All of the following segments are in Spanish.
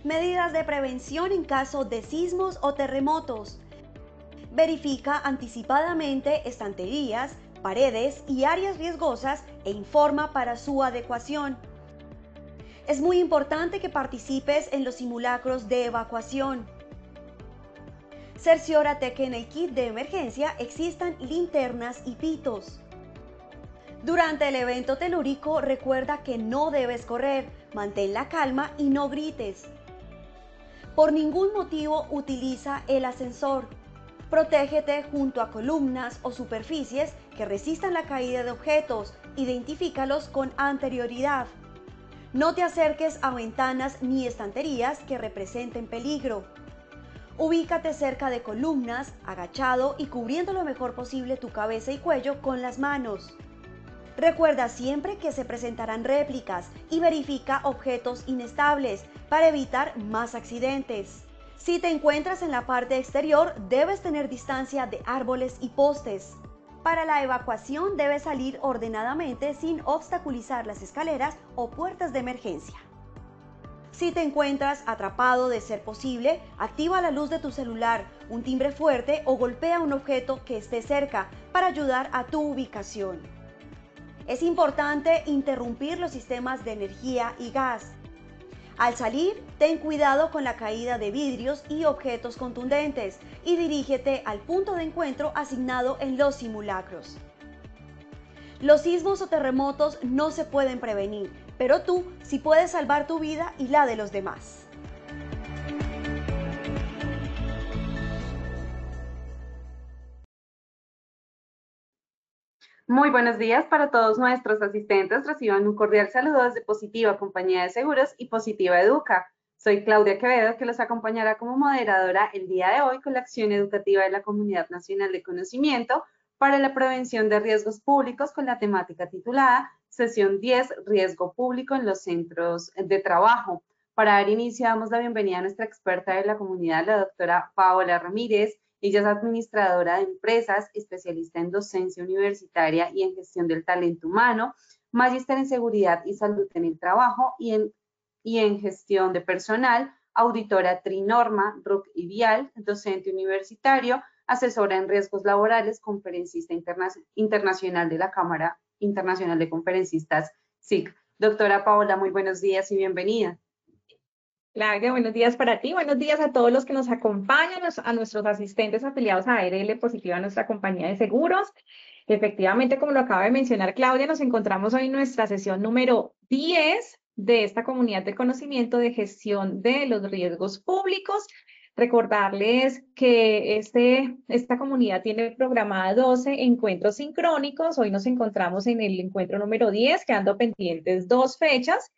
Medidas de prevención en caso de sismos o terremotos. Verifica anticipadamente estanterías, paredes y áreas riesgosas e informa para su adecuación. Es muy importante que participes en los simulacros de evacuación. Cerciórate que en el kit de emergencia existan linternas y pitos. Durante el evento telúrico, recuerda que no debes correr, mantén la calma y no grites. Por ningún motivo utiliza el ascensor. Protégete junto a columnas o superficies que resistan la caída de objetos. Identifícalos con anterioridad. No te acerques a ventanas ni estanterías que representen peligro. Ubícate cerca de columnas, agachado y cubriendo lo mejor posible tu cabeza y cuello con las manos. Recuerda siempre que se presentarán réplicas y verifica objetos inestables para evitar más accidentes. Si te encuentras en la parte exterior, debes tener distancia de árboles y postes. Para la evacuación debes salir ordenadamente sin obstaculizar las escaleras o puertas de emergencia. Si te encuentras atrapado, de ser posible, activa la luz de tu celular, un timbre fuerte o golpea un objeto que esté cerca para ayudar a tu ubicación. Es importante interrumpir los sistemas de energía y gas. Al salir, ten cuidado con la caída de vidrios y objetos contundentes y dirígete al punto de encuentro asignado en los simulacros. Los sismos o terremotos no se pueden prevenir, pero tú sí puedes salvar tu vida y la de los demás. Muy buenos días para todos nuestros asistentes. Reciban un cordial saludo desde Positiva Compañía de Seguros y Positiva Educa. Soy Claudia Quevedo, que los acompañará como moderadora el día de hoy con la acción educativa de la Comunidad Nacional de Conocimiento para la prevención de riesgos públicos con la temática titulada Sesión 10, Riesgo Público en los Centros de Trabajo. Para dar inicio, damos la bienvenida a nuestra experta de la comunidad, la doctora Paola Ramírez. Ella es administradora de empresas, especialista en docencia universitaria y en gestión del talento humano, magíster en seguridad y salud en el trabajo y en gestión de personal, auditora Trinorma, RUC y Vial, docente universitario, asesora en riesgos laborales, conferencista internacional de la Cámara Internacional de Conferencistas, SIC. Doctora Paola, muy buenos días y bienvenida. Claudia, buenos días para ti, buenos días a todos los que nos acompañan, a nuestros asistentes afiliados a ARL Positiva, nuestra compañía de seguros. Efectivamente, como lo acaba de mencionar Claudia, nos encontramos hoy en nuestra sesión número 10 de esta comunidad de conocimiento de gestión de los riesgos públicos. Recordarles que esta comunidad tiene programada 12 encuentros sincrónicos. Hoy nos encontramos en el encuentro número 10, quedando pendientes 2 fechas,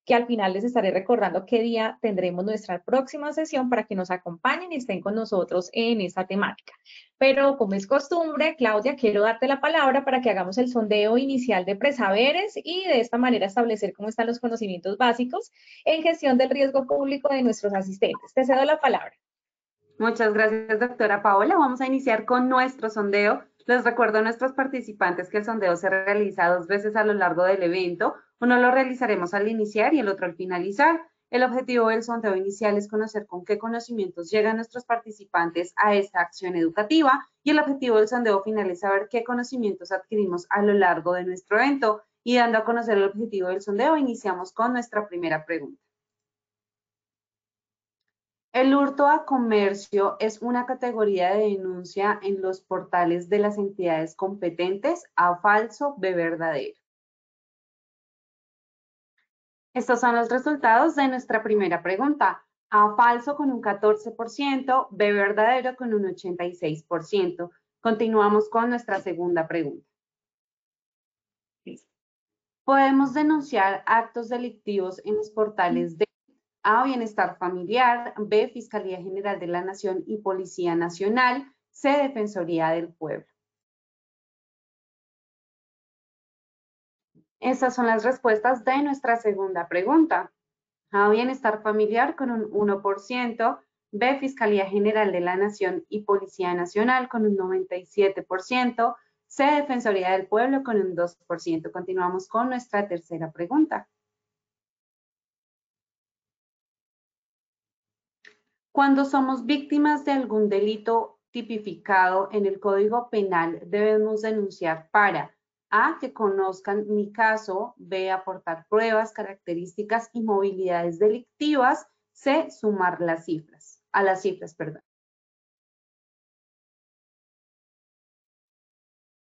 que al final les estaré recordando qué día tendremos nuestra próxima sesión para que nos acompañen y estén con nosotros en esta temática. Pero como es costumbre, Claudia, quiero darte la palabra para que hagamos el sondeo inicial de presaberes y de esta manera establecer cómo están los conocimientos básicos en gestión del riesgo público de nuestros asistentes. Te cedo la palabra. Muchas gracias, doctora Paola. Vamos a iniciar con nuestro sondeo. Les recuerdo a nuestros participantes que el sondeo se realiza 2 veces a lo largo del evento. Uno lo realizaremos al iniciar y el otro al finalizar. El objetivo del sondeo inicial es conocer con qué conocimientos llegan nuestros participantes a esta acción educativa y el objetivo del sondeo final es saber qué conocimientos adquirimos a lo largo de nuestro evento. Y dando a conocer el objetivo del sondeo, iniciamos con nuestra primera pregunta. El hurto a comercio es una categoría de denuncia en los portales de las entidades competentes. A, falso, B, verdadero. Estos son los resultados de nuestra primera pregunta. A, falso con un 14%, B, verdadero con un 86%. Continuamos con nuestra segunda pregunta. Podemos denunciar actos delictivos en los portales de A, Bienestar Familiar, B, Fiscalía General de la Nación y Policía Nacional, C, Defensoría del Pueblo. Estas son las respuestas de nuestra segunda pregunta. A, Bienestar Familiar con un 1%, B, Fiscalía General de la Nación y Policía Nacional con un 97%, C, Defensoría del Pueblo con un 2%. Continuamos con nuestra tercera pregunta. Cuando somos víctimas de algún delito tipificado en el Código Penal, debemos denunciar para A, que conozcan mi caso; B, aportar pruebas, características y movilidades delictivas; C, sumar a las cifras, perdón.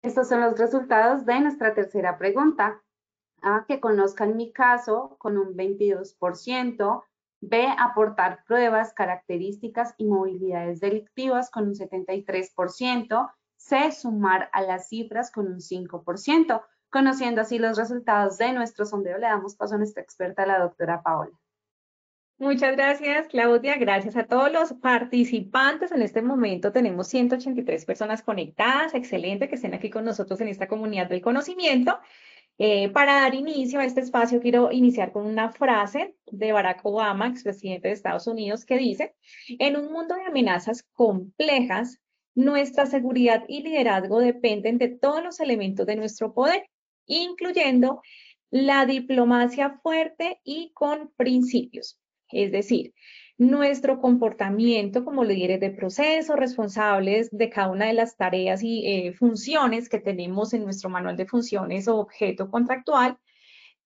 Estos son los resultados de nuestra tercera pregunta. A, que conozcan mi caso, con un 22%. B, aportar pruebas, características y movilidades delictivas, con un 73%. C, sumar a las cifras, con un 5%. Conociendo así los resultados de nuestro sondeo, le damos paso a nuestra experta, la doctora Paola. Muchas gracias, Claudia. Gracias a todos los participantes. En este momento tenemos 183 personas conectadas. Excelente que estén aquí con nosotros en esta comunidad del conocimiento. Para dar inicio a este espacio, quiero iniciar con una frase de Barack Obama, expresidente de Estados Unidos, que dice: en un mundo de amenazas complejas, nuestra seguridad y liderazgo dependen de todos los elementos de nuestro poder, incluyendo la diplomacia fuerte y con principios. Es decir, nuestro comportamiento como líderes de proceso, responsables de cada una de las tareas y funciones que tenemos en nuestro manual de funciones o objeto contractual,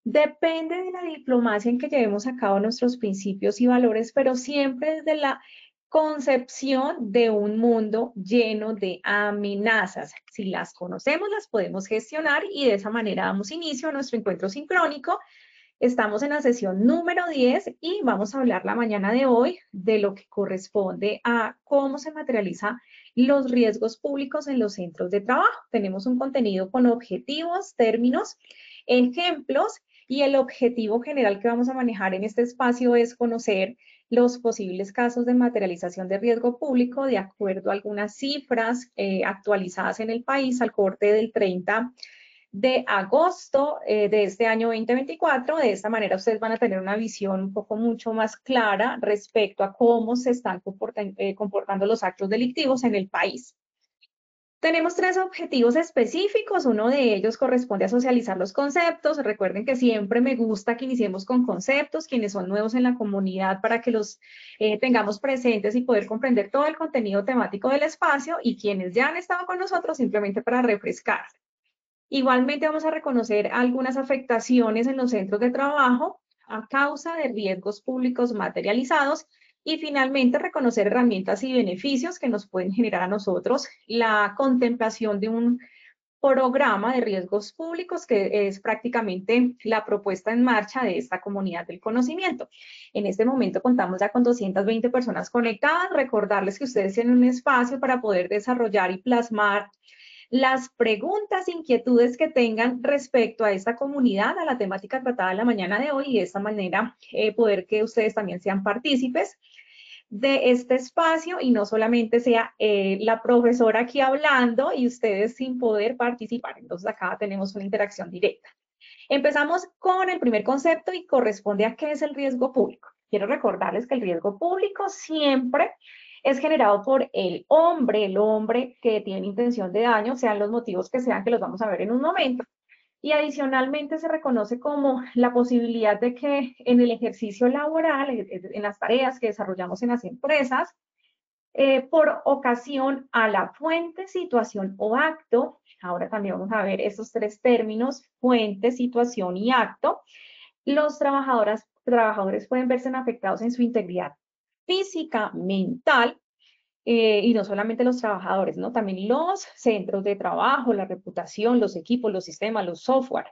depende de la diplomacia en que llevemos a cabo nuestros principios y valores, pero siempre desde la concepción de un mundo lleno de amenazas. Si las conocemos, las podemos gestionar y de esa manera damos inicio a nuestro encuentro sincrónico. Estamos en la sesión número 10 y vamos a hablar la mañana de hoy de lo que corresponde a cómo se materializan los riesgos públicos en los centros de trabajo. Tenemos un contenido con objetivos, términos, ejemplos, y el objetivo general que vamos a manejar en este espacio es conocer los posibles casos de materialización de riesgo público de acuerdo a algunas cifras actualizadas en el país al corte del 30 de agosto de este año 2024. De esta manera ustedes van a tener una visión un poco mucho más clara respecto a cómo se están comportando los actos delictivos en el país. Tenemos 3 objetivos específicos. Uno de ellos corresponde a socializar los conceptos. Recuerden que siempre me gusta que iniciemos con conceptos, quienes son nuevos en la comunidad, para que los tengamos presentes y poder comprender todo el contenido temático del espacio, y quienes ya han estado con nosotros simplemente para refrescar. Igualmente vamos a reconocer algunas afectaciones en los centros de trabajo a causa de riesgos públicos materializados, y finalmente reconocer herramientas y beneficios que nos pueden generar a nosotros la contemplación de un programa de riesgos públicos, que es prácticamente la propuesta en marcha de esta comunidad del conocimiento. En este momento contamos ya con 220 personas conectadas. Recordarles que ustedes tienen un espacio para poder desarrollar y plasmar las preguntas, inquietudes que tengan respecto a esta comunidad, a la temática tratada en la mañana de hoy, y de esta manera poder que ustedes también sean partícipes de este espacio y no solamente sea la profesora aquí hablando y ustedes sin poder participar. Entonces acá tenemos una interacción directa. Empezamos con el primer concepto y corresponde a qué es el riesgo público. Quiero recordarles que el riesgo público siempre es generado por el hombre que tiene intención de daño, sean los motivos que sean, que los vamos a ver en un momento. Y adicionalmente se reconoce como la posibilidad de que en el ejercicio laboral, en las tareas que desarrollamos en las empresas, por ocasión a la fuente, situación o acto, ahora también vamos a ver esos 3 términos: fuente, situación y acto, los trabajadores pueden verse afectados en su integridad física, mental, y no solamente los trabajadores, ¿no? También los centros de trabajo, la reputación, los equipos, los sistemas, los software.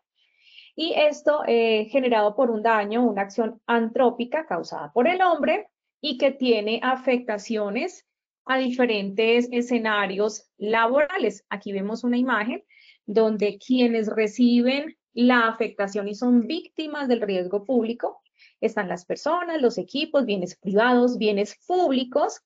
Y esto generado por un daño, una acción antrópica causada por el hombre y que tiene afectaciones a diferentes escenarios laborales. Aquí vemos una imagen donde quienes reciben la afectación y son víctimas del riesgo público están las personas, los equipos, bienes privados, bienes públicos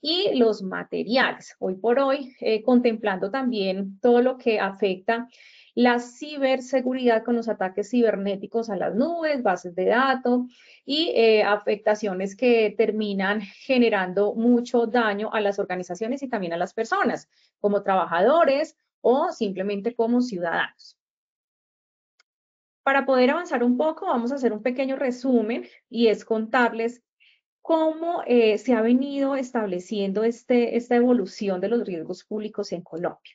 y los materiales. Hoy por hoy, contemplando también todo lo que afecta la ciberseguridad con los ataques cibernéticos a las nubes, bases de datos y afectaciones que terminan generando mucho daño a las organizaciones y también a las personas, como trabajadores o simplemente como ciudadanos. Para poder avanzar un poco, vamos a hacer un pequeño resumen y es contarles cómo se ha venido estableciendo esta evolución de los riesgos públicos en Colombia.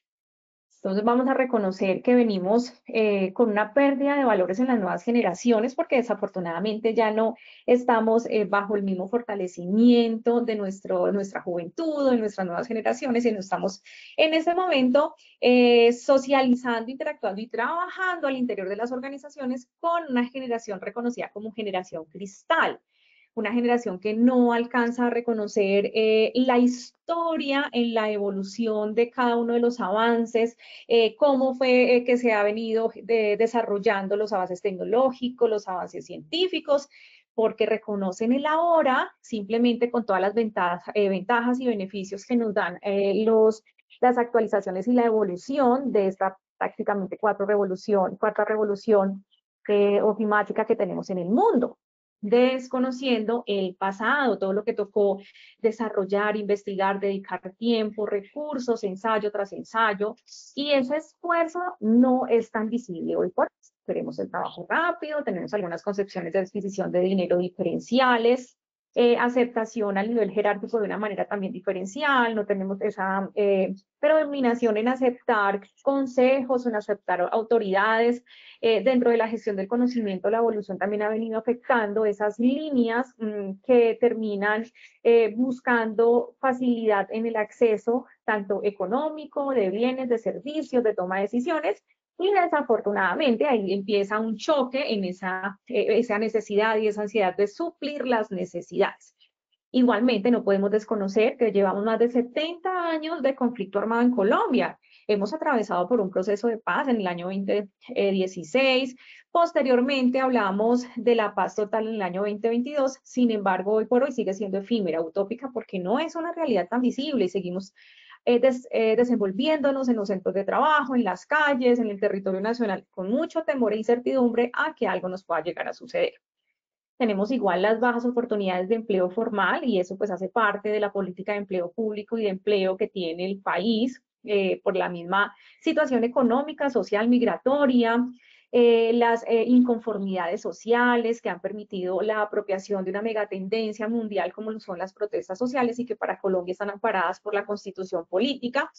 Entonces vamos a reconocer que venimos con una pérdida de valores en las nuevas generaciones porque desafortunadamente ya no estamos bajo el mismo fortalecimiento de nuestra juventud, de nuestras nuevas generaciones, sino estamos en este momento socializando, interactuando y trabajando al interior de las organizaciones con una generación reconocida como generación cristal, una generación que no alcanza a reconocer la historia en la evolución de cada uno de los avances, cómo fue que se ha venido desarrollando los avances tecnológicos, los avances científicos, porque reconocen el ahora simplemente con todas las ventajas y beneficios que nos dan las actualizaciones y la evolución de esta prácticamente cuarta revolución ofimática que tenemos en el mundo, desconociendo el pasado, todo lo que tocó desarrollar, investigar, dedicar tiempo, recursos, ensayo tras ensayo, y ese esfuerzo no es tan visible hoy por hoy. Queremos el trabajo rápido, tenemos algunas concepciones de adquisición de dinero diferenciales, aceptación al nivel jerárquico de una manera también diferencial, no tenemos esa predominación en aceptar consejos, en aceptar autoridades. Dentro de la gestión del conocimiento, la evolución también ha venido afectando esas líneas que terminan buscando facilidad en el acceso, tanto económico, de bienes, de servicios, de toma de decisiones, y desafortunadamente ahí empieza un choque en esa necesidad y esa ansiedad de suplir las necesidades. Igualmente, no podemos desconocer que llevamos más de 70 años de conflicto armado en Colombia. Hemos atravesado por un proceso de paz en el año 2016. Posteriormente hablamos de la paz total en el año 2022. Sin embargo, hoy por hoy sigue siendo efímera, utópica, porque no es una realidad tan visible y seguimos desenvolviéndonos en los centros de trabajo, en las calles, en el territorio nacional, con mucho temor e incertidumbre a que algo nos pueda llegar a suceder. Tenemos igual las bajas oportunidades de empleo formal y eso pues hace parte de la política de empleo público y de empleo que tiene el país por la misma situación económica, social, migratoria, las inconformidades sociales que han permitido la apropiación de una megatendencia mundial como son las protestas sociales y que para Colombia están amparadas por la Constitución política,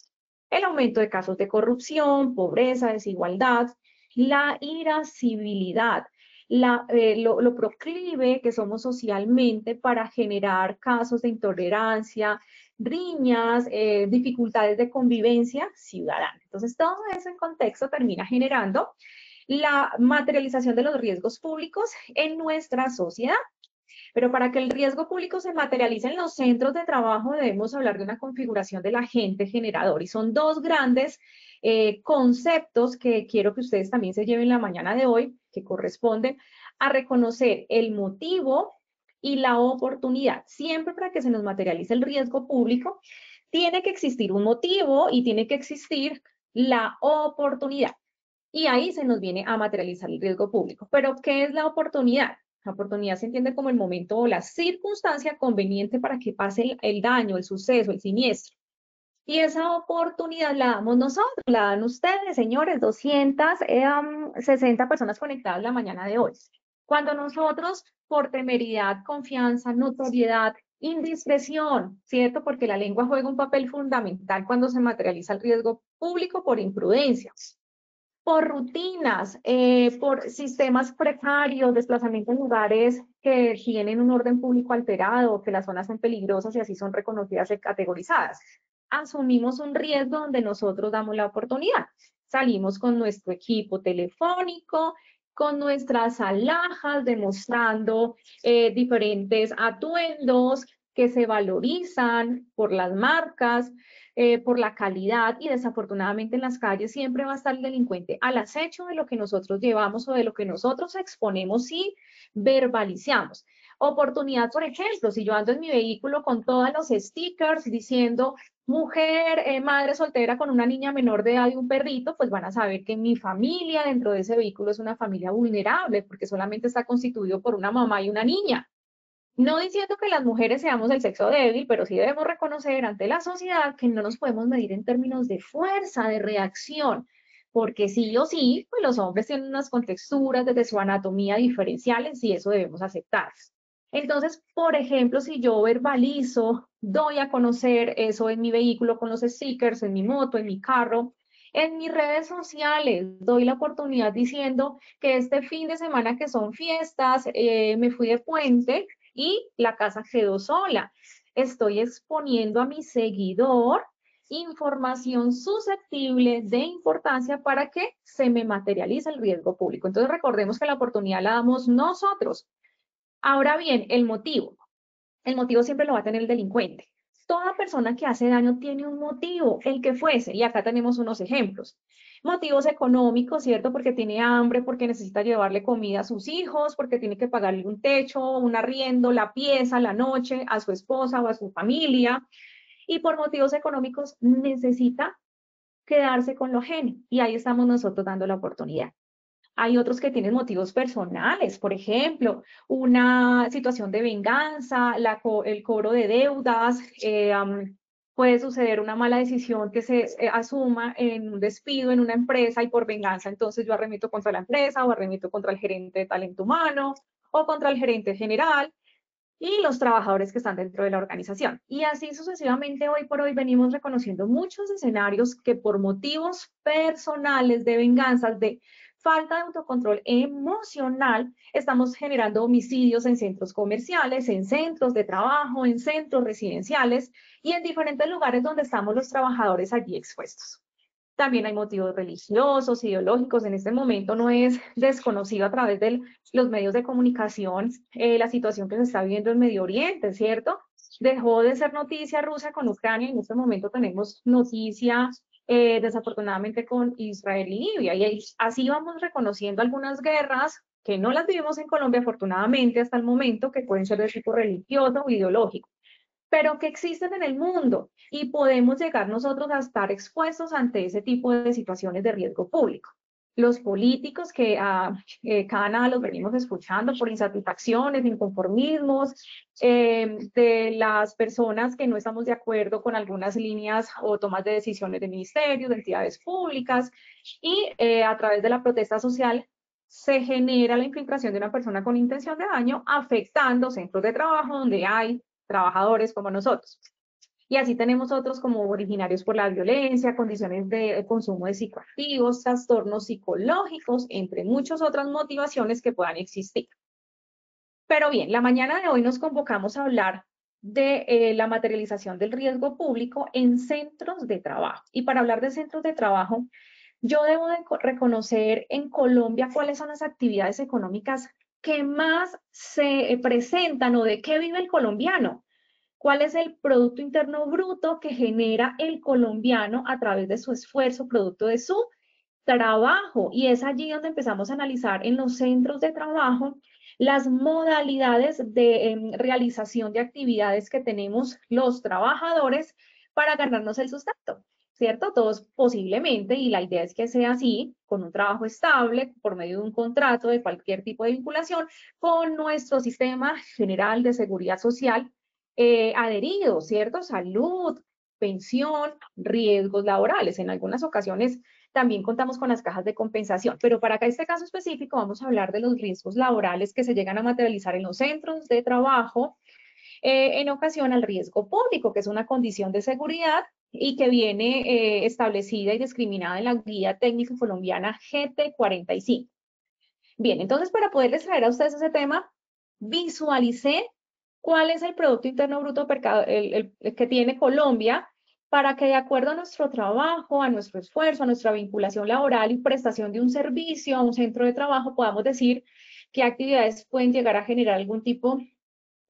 el aumento de casos de corrupción, pobreza, desigualdad, la irascibilidad, lo proclive que somos socialmente para generar casos de intolerancia, riñas, dificultades de convivencia ciudadana. Entonces, todo eso en contexto termina generando la materialización de los riesgos públicos en nuestra sociedad. Pero para que el riesgo público se materialice en los centros de trabajo debemos hablar de una configuración del agente generador y son dos grandes conceptos que quiero que ustedes también se lleven la mañana de hoy, que corresponden a reconocer el motivo y la oportunidad. Siempre para que se nos materialice el riesgo público, tiene que existir un motivo y tiene que existir la oportunidad. Y ahí se nos viene a materializar el riesgo público. Pero, ¿qué es la oportunidad? La oportunidad se entiende como el momento o la circunstancia conveniente para que pase el daño, el suceso, el siniestro. Y esa oportunidad la damos nosotros, la dan ustedes, señores, 260 personas conectadas la mañana de hoy. Cuando nosotros, por temeridad, confianza, notoriedad, indiscreción, ¿cierto? Porque la lengua juega un papel fundamental cuando se materializa el riesgo público por imprudencia, por rutinas, por sistemas precarios, desplazamiento en lugares que tienen un orden público alterado, que las zonas son peligrosas y así son reconocidas y categorizadas. Asumimos un riesgo donde nosotros damos la oportunidad. Salimos con nuestro equipo telefónico, con nuestras alhajas, demostrando diferentes atuendos que se valorizan por las marcas, por la calidad, y desafortunadamente en las calles siempre va a estar el delincuente al acecho de lo que nosotros llevamos o de lo que nosotros exponemos y verbalizamos. Oportunidad, por ejemplo, si yo ando en mi vehículo con todos los stickers diciendo mujer, madre soltera con una niña menor de edad y un perrito, pues van a saber que mi familia dentro de ese vehículo es una familia vulnerable porque solamente está constituido por una mamá y una niña. No diciendo que las mujeres seamos el sexo débil, pero sí debemos reconocer ante la sociedad que no nos podemos medir en términos de fuerza, de reacción, porque sí o sí, pues los hombres tienen unas contexturas desde su anatomía diferenciales y eso debemos aceptar. Entonces, por ejemplo, si yo verbalizo, doy a conocer eso en mi vehículo con los stickers, en mi moto, en mi carro, en mis redes sociales, doy la oportunidad diciendo que este fin de semana que son fiestas, me fui de puente y la casa quedó sola. Estoy exponiendo a mi seguidor información susceptible de importancia para que se me materialice el riesgo público. Entonces, recordemos que la oportunidad la damos nosotros. Ahora bien, el motivo siempre lo va a tener el delincuente. Toda persona que hace daño tiene un motivo, el que fuese, y acá tenemos unos ejemplos. Motivos económicos, ¿cierto? Porque tiene hambre, porque necesita llevarle comida a sus hijos, porque tiene que pagarle un techo, un arriendo, la pieza, la noche, a su esposa o a su familia. Y por motivos económicos necesita quedarse con lo ajeno. Y ahí estamos nosotros dando la oportunidad. Hay otros que tienen motivos personales, por ejemplo, una situación de venganza, el cobro de deudas, puede suceder una mala decisión que se asuma en un despido en una empresa y por venganza entonces yo arremito contra la empresa o arremito contra el gerente de talento humano o contra el gerente general y los trabajadores que están dentro de la organización. Y así sucesivamente, hoy por hoy venimos reconociendo muchos escenarios que por motivos personales de venganzas, de falta de autocontrol emocional, estamos generando homicidios en centros comerciales, en centros de trabajo, en centros residenciales y en diferentes lugares donde estamos los trabajadores allí expuestos. También hay motivos religiosos, ideológicos. En este momento no es desconocido a través de los medios de comunicación la situación que se está viviendo en Medio Oriente, ¿cierto? Dejó de ser noticia Rusia con Ucrania y en este momento tenemos noticias desafortunadamente con Israel y Libia. Y así vamos reconociendo algunas guerras que no las vivimos en Colombia afortunadamente hasta el momento, que pueden ser de tipo religioso o ideológico, pero que existen en el mundo y podemos llegar nosotros a estar expuestos ante ese tipo de situaciones de riesgo público. Los políticos que cada nada los venimos escuchando por insatisfacciones, inconformismos, de las personas que no estamos de acuerdo con algunas líneas o tomas de decisiones de ministerios, de entidades públicas, y a través de la protesta social se genera la infiltración de una persona con intención de daño, afectando centros de trabajo donde hay trabajadores como nosotros. Y así tenemos otros como originarios por la violencia, condiciones de consumo de psicoactivos, trastornos psicológicos, entre muchas otras motivaciones que puedan existir. Pero bien, la mañana de hoy nos convocamos a hablar de la materialización del riesgo público en centros de trabajo. Y para hablar de centros de trabajo, yo debo de reconocer en Colombia cuáles son las actividades económicas que más se presentan o de qué vive el colombiano. ¿Cuál es el Producto Interno Bruto que genera el colombiano a través de su esfuerzo, producto de su trabajo? Y es allí donde empezamos a analizar en los centros de trabajo las modalidades de realización de actividades que tenemos los trabajadores para ganarnos el sustento, ¿cierto? Todos posiblemente, y la idea es que sea así, con un trabajo estable, por medio de un contrato de cualquier tipo de vinculación, con nuestro sistema general de seguridad social adheridos, ¿cierto? Salud, pensión, riesgos laborales. En algunas ocasiones también contamos con las cajas de compensación, pero para este caso específico vamos a hablar de los riesgos laborales que se llegan a materializar en los centros de trabajo en ocasión al riesgo público, que es una condición de seguridad y que viene establecida y discriminada en la Guía Técnica Colombiana GT45. Bien, entonces para poderles traer a ustedes ese tema, visualicé cuál es el Producto Interno Bruto el que tiene Colombia para que de acuerdo a nuestro trabajo, a nuestro esfuerzo, a nuestra vinculación laboral y prestación de un servicio a un centro de trabajo, podamos decir qué actividades pueden llegar a generar algún tipo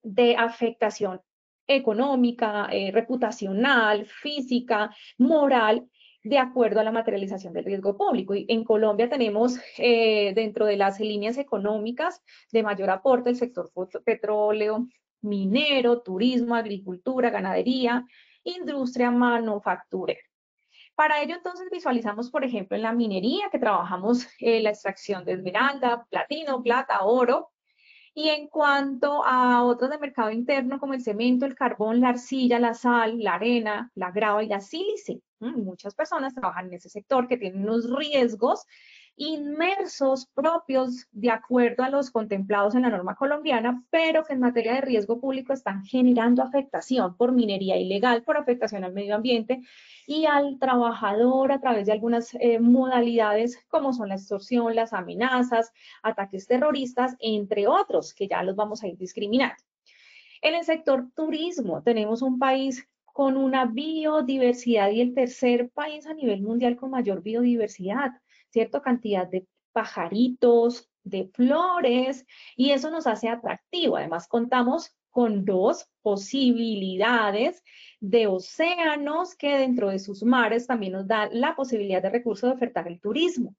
de afectación económica, reputacional, física, moral, de acuerdo a la materialización del riesgo público. Y en Colombia tenemos dentro de las líneas económicas de mayor aporte el sector petróleo, minero, turismo, agricultura, ganadería, industria manufacturera. Para ello, entonces, visualizamos, por ejemplo, en la minería, que trabajamos la extracción de esmeralda, platino, plata, oro. Y en cuanto a otros de mercado interno, como el cemento, el carbón, la arcilla, la sal, la arena, la grava y la sílice. Muchas personas trabajan en ese sector que tienen unos riesgos inmersos propios de acuerdo a los contemplados en la norma colombiana, pero que en materia de riesgo público están generando afectación por minería ilegal, por afectación al medio ambiente y al trabajador a través de algunas modalidades como son la extorsión, las amenazas, ataques terroristas, entre otros, que ya los vamos a ir discriminando. En el sector turismo tenemos un país con una biodiversidad y el tercer país a nivel mundial con mayor biodiversidad, ¿cierto? Cantidad de pajaritos, de flores, y eso nos hace atractivo. Además, contamos con dos posibilidades de océanos que dentro de sus mares también nos da la posibilidad de recurso de ofertar el turismo.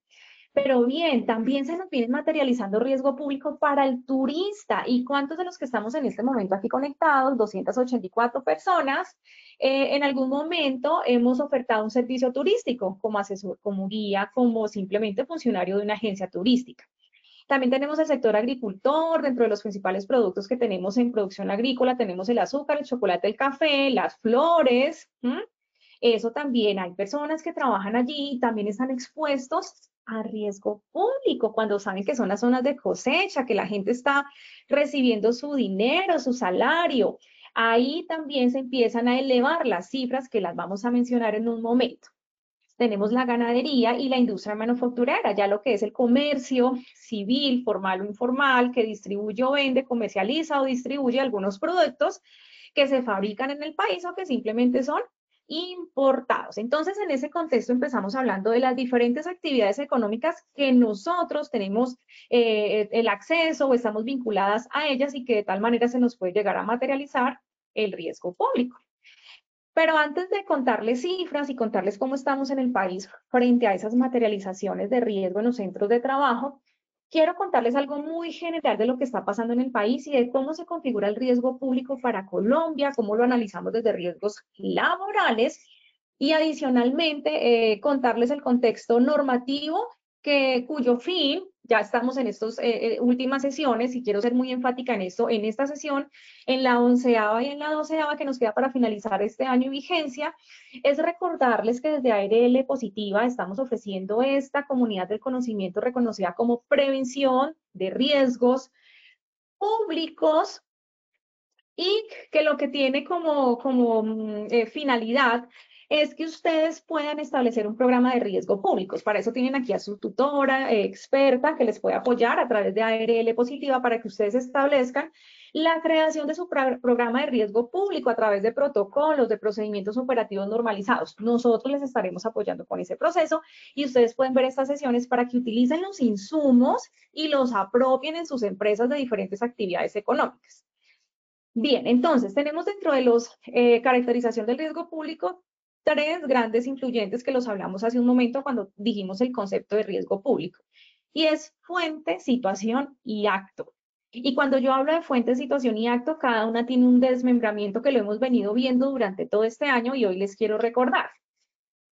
Pero bien, también se nos viene materializando riesgo público para el turista. ¿Y cuántos de los que estamos en este momento aquí conectados, 284 personas, en algún momento hemos ofertado un servicio turístico como asesor, como guía, como simplemente funcionario de una agencia turística? También tenemos el sector agricultor, dentro de los principales productos que tenemos en producción agrícola, tenemos el azúcar, el chocolate, el café, las flores. Eso también hay personas que trabajan allí y también están expuestos a riesgo público cuando saben que son las zonas de cosecha, que la gente está recibiendo su dinero, su salario. Ahí también se empiezan a elevar las cifras que las vamos a mencionar en un momento. Tenemos la ganadería y la industria manufacturera, ya lo que es el comercio civil, formal o informal, que distribuye o vende, comercializa o distribuye algunos productos que se fabrican en el país o que simplemente son importados. Entonces, en ese contexto empezamos hablando de las diferentes actividades económicas que nosotros tenemos el acceso o estamos vinculadas a ellas y que de tal manera se nos puede llegar a materializar el riesgo público. Pero antes de contarles cifras y contarles cómo estamos en el país frente a esas materializaciones de riesgo en los centros de trabajo, quiero contarles algo muy general de lo que está pasando en el país y de cómo se configura el riesgo público para Colombia, cómo lo analizamos desde riesgos laborales y adicionalmente contarles el contexto normativo cuyo fin, ya estamos en estas últimas sesiones y quiero ser muy enfática en esto, en esta sesión, en la 11ª y en la 12ª que nos queda para finalizar este año y vigencia, es recordarles que desde ARL Positiva estamos ofreciendo esta comunidad del conocimiento reconocida como prevención de riesgos públicos y que lo que tiene como finalidad es que ustedes puedan establecer un programa de riesgo públicos. Para eso tienen aquí a su tutora experta que les puede apoyar a través de ARL Positiva para que ustedes establezcan la creación de su programa de riesgo público a través de protocolos, de procedimientos operativos normalizados. Nosotros les estaremos apoyando con ese proceso y ustedes pueden ver estas sesiones para que utilicen los insumos y los apropien en sus empresas de diferentes actividades económicas. Bien, entonces tenemos dentro de los caracterización del riesgo público tres grandes influyentes que los hablamos hace un momento cuando dijimos el concepto de riesgo público. Y es fuente, situación y acto. Y cuando yo hablo de fuente, situación y acto, cada una tiene un desmembramiento que lo hemos venido viendo durante todo este año y hoy les quiero recordar.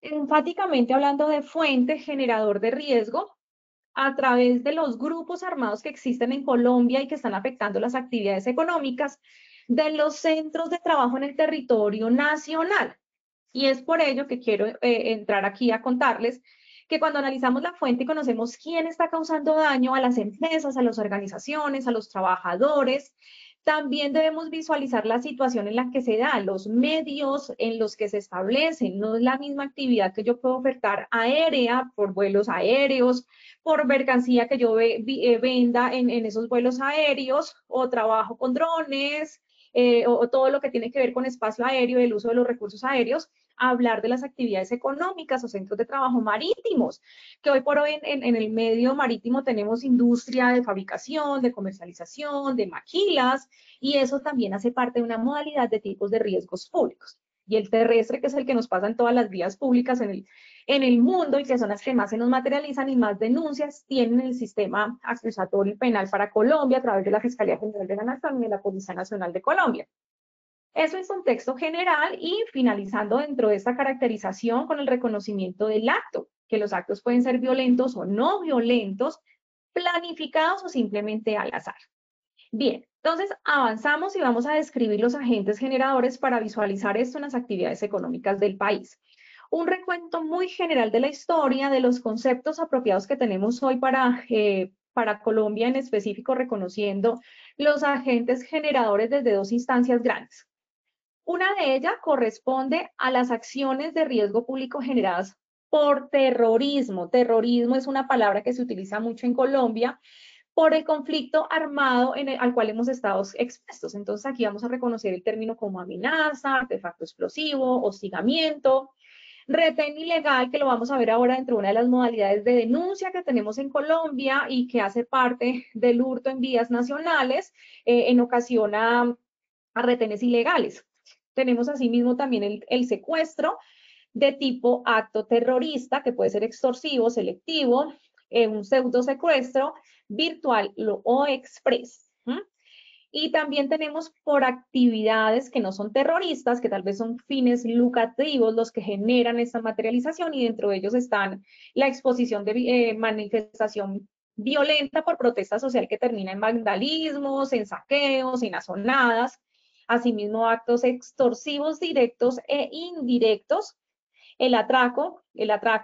Enfáticamente hablando de fuente, generador de riesgo, a través de los grupos armados que existen en Colombia y que están afectando las actividades económicas de los centros de trabajo en el territorio nacional. Y es por ello que quiero entrar aquí a contarles que cuando analizamos la fuente y conocemos quién está causando daño a las empresas, a las organizaciones, a los trabajadores, también debemos visualizar la situación en la que se da, los medios en los que se establecen. No es la misma actividad que yo puedo ofertar aérea, por vuelos aéreos, por mercancía que yo venda en esos vuelos aéreos, o trabajo con drones, o todo lo que tiene que ver con espacio aéreo y el uso de los recursos aéreos, hablar de las actividades económicas o centros de trabajo marítimos, que hoy por hoy en el medio marítimo tenemos industria de fabricación, de comercialización, de maquilas, y eso también hace parte de una modalidad de tipos de riesgos públicos. Y el terrestre, que es el que nos pasa en todas las vías públicas en el mundo y que son las que más se nos materializan y más denuncias tienen el sistema acusatorio y penal para Colombia a través de la Fiscalía General de la Nación y de la Policía Nacional de Colombia. Eso en contexto general y finalizando dentro de esta caracterización con el reconocimiento del acto, que los actos pueden ser violentos o no violentos, planificados o simplemente al azar. Bien, entonces avanzamos y vamos a describir los agentes generadores para visualizar esto en las actividades económicas del país. un recuento muy general de la historia, de los conceptos apropiados que tenemos hoy para Colombia en específico, reconociendo los agentes generadores desde dos instancias grandes. Una de ellas corresponde a las acciones de riesgo público generadas por terrorismo. Terrorismo es una palabra que se utiliza mucho en Colombia por el conflicto armado al cual hemos estado expuestos. Entonces aquí vamos a reconocer el término como amenaza, artefacto explosivo, hostigamiento, retén ilegal, que lo vamos a ver ahora dentro de una de las modalidades de denuncia que tenemos en Colombia y que hace parte del hurto en vías nacionales en ocasión a retenes ilegales. Tenemos asimismo también el secuestro de tipo acto terrorista, que puede ser extorsivo, selectivo, un pseudo secuestro, virtual o express. Y también tenemos por actividades que no son terroristas, que tal vez son fines lucrativos los que generan esta materialización, y dentro de ellos están la exposición de manifestación violenta por protesta social que termina en vandalismos, en saqueos, en azonadas, asimismo actos extorsivos directos e indirectos, el atraco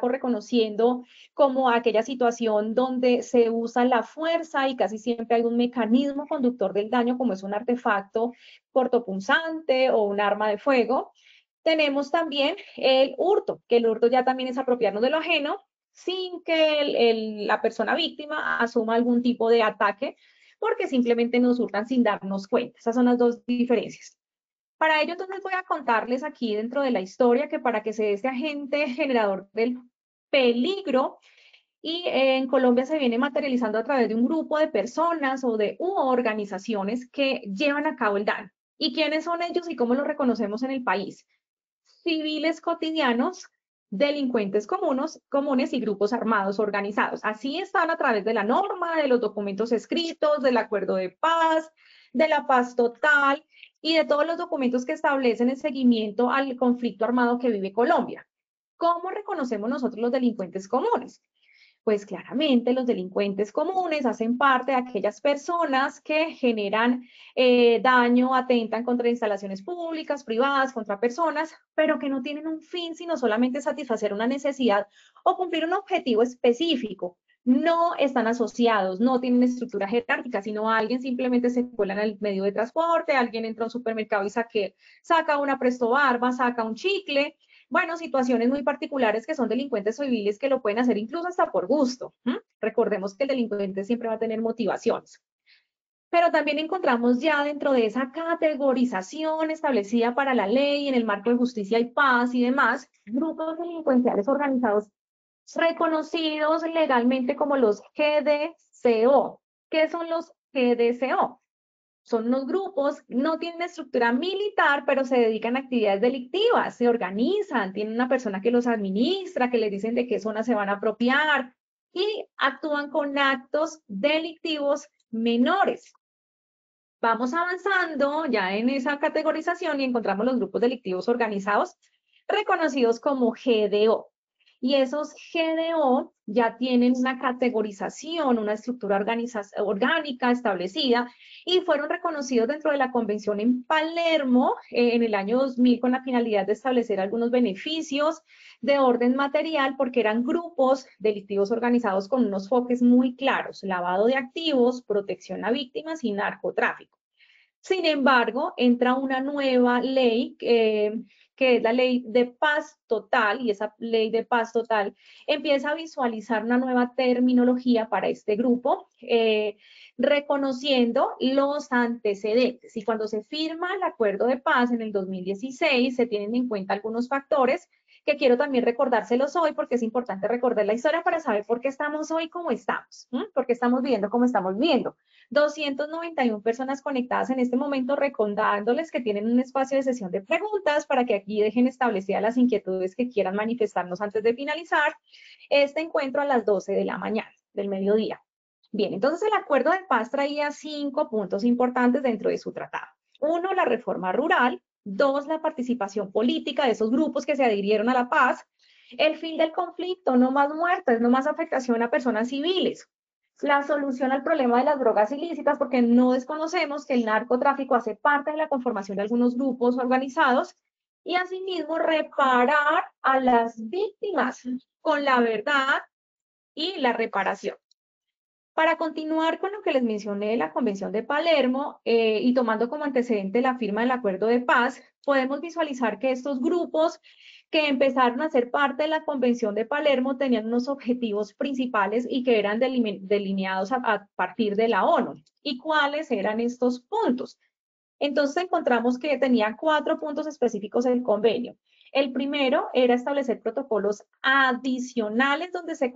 reconociendo como aquella situación donde se usa la fuerza y casi siempre hay un mecanismo conductor del daño, como es un artefacto cortopunzante o un arma de fuego. Tenemos también el hurto, que el hurto ya también es apropiarnos de lo ajeno sin que la persona víctima asuma algún tipo de ataque, porque simplemente nos hurtan sin darnos cuenta. Esas son las dos diferencias. Para ello, entonces, voy a contarles aquí dentro de la historia que para que se dé este agente generador del peligro, y en Colombia se viene materializando a través de un grupo de personas o de organizaciones que llevan a cabo el daño. ¿Y quiénes son ellos y cómo los reconocemos en el país? Civiles cotidianos, delincuentes comunes y grupos armados organizados. Así están a través de la norma, de los documentos escritos, del acuerdo de paz, de la paz total y de todos los documentos que establecen el seguimiento al conflicto armado que vive Colombia. ¿Cómo reconocemos nosotros los delincuentes comunes? Pues claramente los delincuentes comunes hacen parte de aquellas personas que generan daño, atentan contra instalaciones públicas, privadas, contra personas, pero que no tienen un fin, sino solamente satisfacer una necesidad o cumplir un objetivo específico. No están asociados, no tienen estructura jerárquica, sino alguien simplemente se cuela en el medio de transporte, alguien entra a un supermercado y saca una Presto Barba, saca un chicle. Bueno, situaciones muy particulares que son delincuentes civiles que lo pueden hacer incluso hasta por gusto. Recordemos que el delincuente siempre va a tener motivaciones. Pero también encontramos ya dentro de esa categorización establecida para la ley en el marco de justicia y paz y demás, grupos delincuenciales organizados reconocidos legalmente como los GDCO. ¿Qué son los GDCO? Son unos grupos, no tienen estructura militar, pero se dedican a actividades delictivas, se organizan, tienen una persona que los administra, que les dicen de qué zona se van a apropiar y actúan con actos delictivos menores. Vamos avanzando ya en esa categorización y encontramos los grupos delictivos organizados reconocidos como GDO. Y esos GDO ya tienen una categorización, una estructura orgánica establecida y fueron reconocidos dentro de la convención en Palermo en el año 2000 con la finalidad de establecer algunos beneficios de orden material porque eran grupos delictivos organizados con unos foques muy claros: lavado de activos, protección a víctimas y narcotráfico. Sin embargo, entra una nueva ley que es la ley de paz total, y esa ley de paz total empieza a visualizar una nueva terminología para este grupo, reconociendo los antecedentes. Y cuando se firma el acuerdo de paz en el 2016, se tienen en cuenta algunos factores que quiero también recordárselos hoy, porque es importante recordar la historia para saber por qué estamos hoy como estamos, por qué estamos viviendo como estamos viviendo. 291 personas conectadas en este momento, recordándoles que tienen un espacio de sesión de preguntas para que aquí dejen establecidas las inquietudes que quieran manifestarnos antes de finalizar este encuentro a las 12 de la mañana, del mediodía. Bien, entonces el acuerdo de paz traía 5 puntos importantes dentro de su tratado. 1, la reforma rural. 2, la participación política de esos grupos que se adhirieron a la paz. El fin del conflicto, no más muertes, no más afectación a personas civiles. La solución al problema de las drogas ilícitas, porque no desconocemos que el narcotráfico hace parte de la conformación de algunos grupos organizados. y asimismo reparar a las víctimas con la verdad y la reparación. Para continuar con lo que les mencioné de la Convención de Palermo y tomando como antecedente la firma del Acuerdo de Paz, podemos visualizar que estos grupos que empezaron a ser parte de la Convención de Palermo tenían unos objetivos principales y que eran delineados a partir de la ONU. ¿Y cuáles eran estos puntos? Entonces encontramos que tenía 4 puntos específicos el convenio. El primero era establecer protocolos adicionales donde se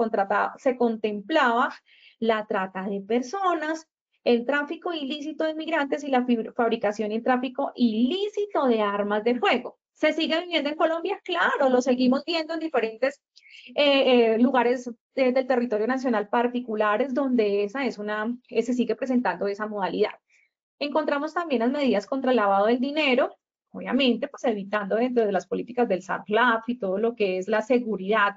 contemplaba la trata de personas, el tráfico ilícito de migrantes y la fabricación y el tráfico ilícito de armas de fuego. ¿Se sigue viviendo en Colombia? Claro, lo seguimos viendo en diferentes lugares del territorio nacional particulares donde se sigue presentando esa modalidad. Encontramos también las medidas contra el lavado del dinero, obviamente, pues evitando dentro de las políticas del SAFLAF y todo lo que es la seguridad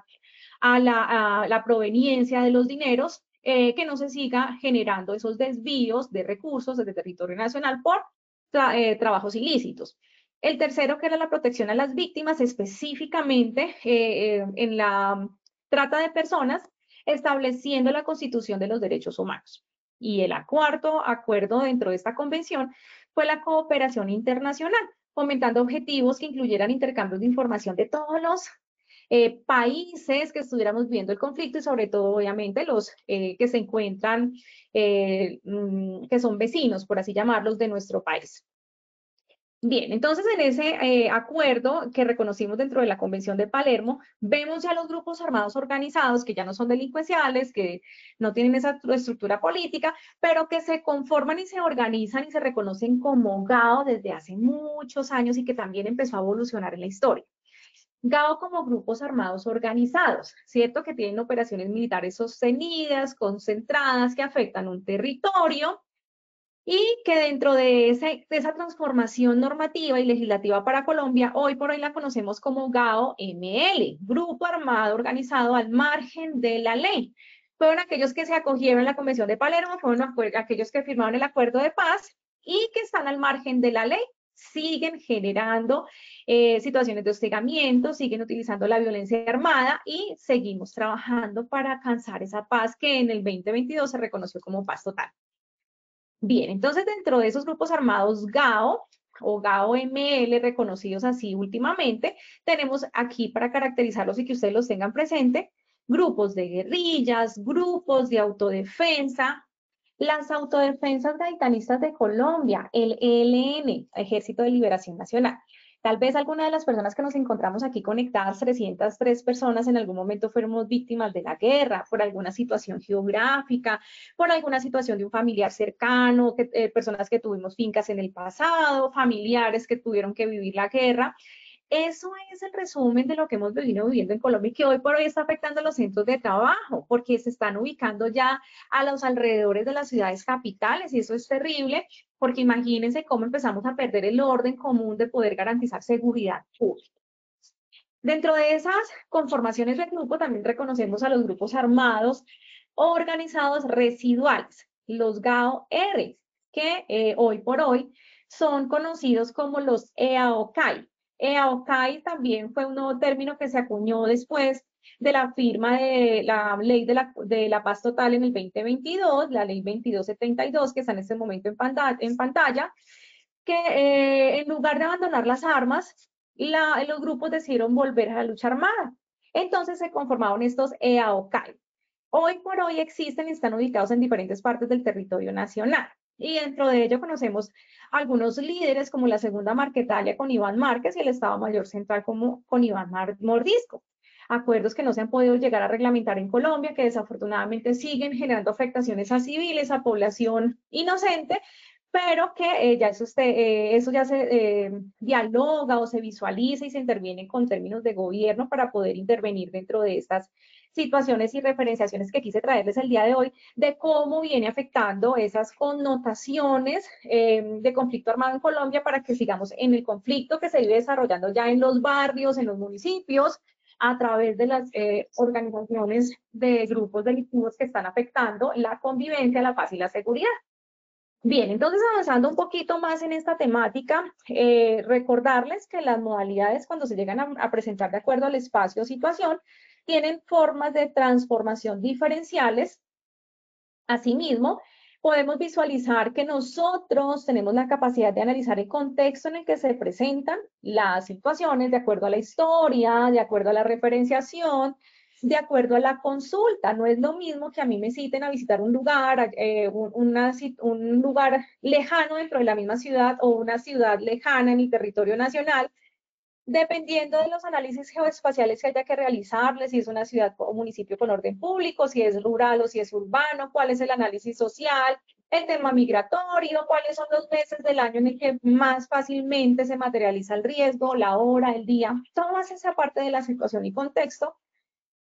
a la proveniencia de los dineros, que no se siga generando esos desvíos de recursos desde el territorio nacional por trabajos ilícitos. El tercero, que era la protección a las víctimas, específicamente en la trata de personas, estableciendo la Constitución de los Derechos Humanos. Y el cuarto acuerdo dentro de esta convención fue la cooperación internacional, fomentando objetivos que incluyeran intercambios de información de todos los países que estuviéramos viendo el conflicto y sobre todo, obviamente, los que se encuentran, que son vecinos, por así llamarlos, de nuestro país. Bien, entonces en ese acuerdo que reconocimos dentro de la Convención de Palermo, vemos ya los grupos armados organizados que ya no son delincuenciales, que no tienen esa estructura política, pero que se conforman y se organizan y se reconocen como GAO desde hace muchos años y que también empezó a evolucionar en la historia. GAO como grupos armados organizados, ¿cierto? Que tienen operaciones militares sostenidas, concentradas, que afectan un territorio y que dentro de esa transformación normativa y legislativa para Colombia, hoy por hoy la conocemos como GAO-ML, Grupo Armado Organizado al Margen de la Ley. Fueron aquellos que se acogieron a la Convención de Palermo, fueron aquellos que firmaron el Acuerdo de Paz y que están al margen de la ley, siguen generando situaciones de hostigamiento, siguen utilizando la violencia armada y seguimos trabajando para alcanzar esa paz que en el 2022 se reconoció como paz total. Bien, entonces dentro de esos grupos armados GAO o GAO-ML reconocidos así últimamente, tenemos aquí para caracterizarlos y que ustedes los tengan presente, grupos de guerrillas, grupos de autodefensa, las autodefensas gaitanistas de Colombia, el ELN, Ejército de Liberación Nacional. Tal vez alguna de las personas que nos encontramos aquí conectadas, 303 personas, en algún momento fuimos víctimas de la guerra, por alguna situación geográfica, por alguna situación de un familiar cercano, personas que tuvimos fincas en el pasado, familiares que tuvieron que vivir la guerra. Eso es el resumen de lo que hemos venido viviendo en Colombia y que hoy por hoy está afectando a los centros de trabajo, porque se están ubicando ya a los alrededores de las ciudades capitales y eso es terrible, porque imagínense cómo empezamos a perder el orden común de poder garantizar seguridad pública. Dentro de esas conformaciones de grupo también reconocemos a los grupos armados organizados residuales, los GAO-R, que hoy por hoy son conocidos como los EAOCAI. EAOCAI también fue un nuevo término que se acuñó después de la firma de la ley de la paz total en el 2022, la ley 2272, que está en este momento en pantalla, que en lugar de abandonar las armas, los grupos decidieron volver a la lucha armada. Entonces se conformaron estos EAOCAI. Hoy por hoy existen y están ubicados en diferentes partes del territorio nacional. Y dentro de ello conocemos algunos líderes como la Segunda Marquetalia con Iván Márquez y el Estado Mayor Central como con Iván Mordisco. Acuerdos que no se han podido llegar a reglamentar en Colombia, que desafortunadamente siguen generando afectaciones a civiles, a población inocente, pero que eso ya se dialoga o se visualiza y se interviene con términos de gobierno para poder intervenir dentro de estas situaciones y referenciaciones que quise traerles el día de hoy de cómo viene afectando esas connotaciones de conflicto armado en Colombia para que sigamos en el conflicto que se vive desarrollando ya en los barrios, en los municipios, a través de las organizaciones de grupos delictivos que están afectando la convivencia, la paz y la seguridad. Bien, entonces avanzando un poquito más en esta temática, recordarles que las modalidades cuando se llegan a presentar de acuerdo al espacio o situación, tienen formas de transformación diferenciales. Asimismo, podemos visualizar que nosotros tenemos la capacidad de analizar el contexto en el que se presentan las situaciones de acuerdo a la historia, de acuerdo a la referenciación, de acuerdo a la consulta. No es lo mismo que a mí me citen a visitar un lugar, un lugar lejano dentro de la misma ciudad o una ciudad lejana en el territorio nacional, dependiendo de los análisis geoespaciales que haya que realizarle, si es una ciudad o municipio con orden público, si es rural o si es urbano, cuál es el análisis social, el tema migratorio, cuáles son los meses del año en el que más fácilmente se materializa el riesgo, la hora, el día, toda esa parte de la situación y contexto,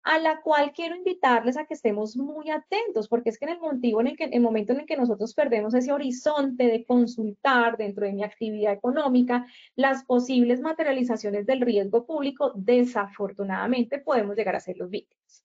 a la cual quiero invitarles a que estemos muy atentos, porque es que en el motivo en el momento en el que nosotros perdemos ese horizonte de consultar dentro de mi actividad económica las posibles materializaciones del riesgo público, desafortunadamente podemos llegar a ser los víctimas.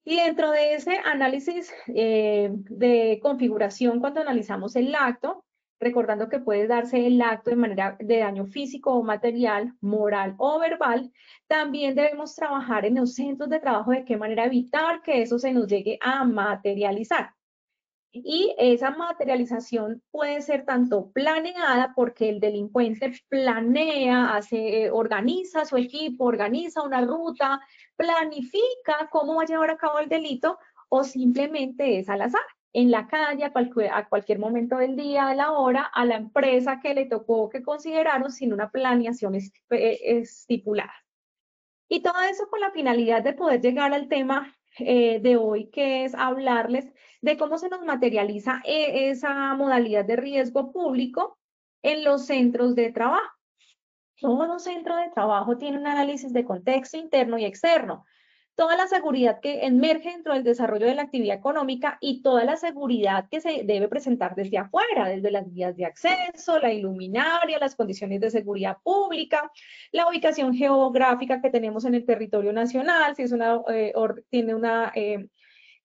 Y dentro de ese análisis de configuración, cuando analizamos el acto, recordando que puede darse el acto de manera de daño físico o material, moral o verbal, también debemos trabajar en los centros de trabajo de qué manera evitar que eso se nos llegue a materializar. Y esa materialización puede ser tanto planeada, porque el delincuente planea, organiza su equipo, organiza una ruta, planifica cómo va a llevar a cabo el delito, o simplemente es al azar, en la calle, a cualquier momento del día, a la hora, a la empresa que le tocó, que consideraron sin una planeación estipulada. Y todo eso con la finalidad de poder llegar al tema de hoy, que es hablarles de cómo se nos materializa esa modalidad de riesgo público en los centros de trabajo. Todo centro de trabajo tiene un análisis de contexto interno y externo. Toda la seguridad que emerge dentro del desarrollo de la actividad económica y toda la seguridad que se debe presentar desde afuera, desde las vías de acceso, la iluminaria, las condiciones de seguridad pública, la ubicación geográfica que tenemos en el territorio nacional, si es tiene una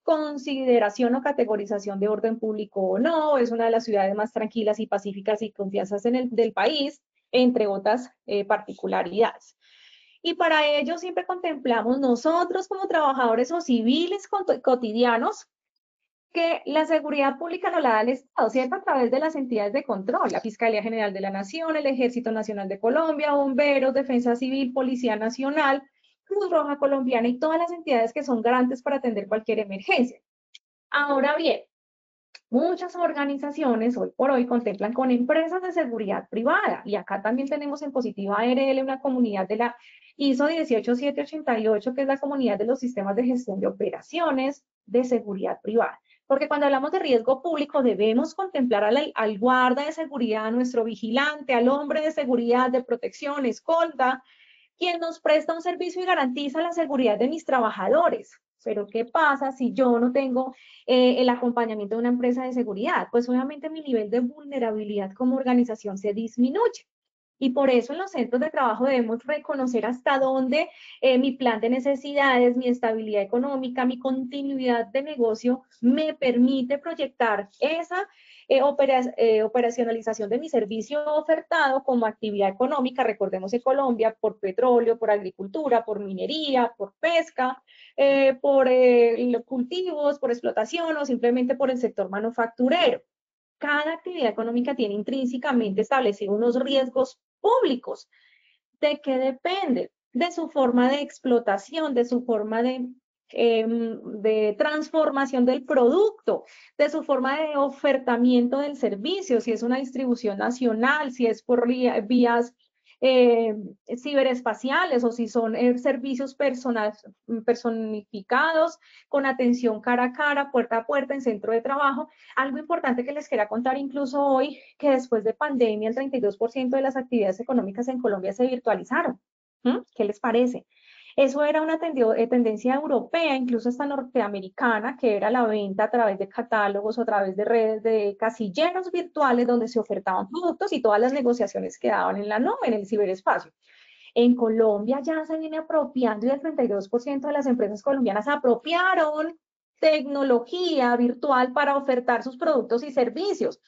consideración o categorización de orden público o no, es una de las ciudades más tranquilas y pacíficas y confianzas del país, entre otras particularidades. Y para ello siempre contemplamos nosotros como trabajadores o civiles cotidianos que la seguridad pública nos la da el Estado, ¿cierto? A través de las entidades de control, la Fiscalía General de la Nación, el Ejército Nacional de Colombia, Bomberos, Defensa Civil, Policía Nacional, Cruz Roja Colombiana y todas las entidades que son garantes para atender cualquier emergencia. Ahora bien, muchas organizaciones hoy por hoy contemplan con empresas de seguridad privada, y acá también tenemos en Positiva ARL una comunidad de la ISO 18788, que es la comunidad de los sistemas de gestión de operaciones de seguridad privada. Porque cuando hablamos de riesgo público debemos contemplar al guarda de seguridad, a nuestro vigilante, al hombre de seguridad, de protección, escolta, quien nos presta un servicio y garantiza la seguridad de mis trabajadores. Pero ¿qué pasa si yo no tengo el acompañamiento de una empresa de seguridad? Pues obviamente mi nivel de vulnerabilidad como organización se disminuye. Y por eso en los centros de trabajo debemos reconocer hasta dónde mi plan de necesidades, mi estabilidad económica, mi continuidad de negocio me permite proyectar esa operacionalización de mi servicio ofertado como actividad económica. Recordemos en Colombia, por petróleo, por agricultura, por minería, por pesca, por cultivos, por explotación o simplemente por el sector manufacturero. Cada actividad económica tiene intrínsecamente establecidos unos riesgos públicos. ¿De qué depende? De su forma de explotación, de su forma de transformación del producto, de su forma de ofertamiento del servicio, si es una distribución nacional, si es por vías ciberespaciales o si son servicios personificados con atención cara a cara, puerta a puerta en centro de trabajo. Algo importante que les quería contar incluso hoy, que después de pandemia el 32% de las actividades económicas en Colombia se virtualizaron. ¿Qué les parece? Eso era una tendencia europea, incluso hasta norteamericana, que era la venta a través de catálogos o a través de redes de casilleros virtuales donde se ofertaban productos y todas las negociaciones quedaban en la nube, en el ciberespacio. En Colombia ya se viene apropiando y el 32% de las empresas colombianas apropiaron tecnología virtual para ofertar sus productos y servicios.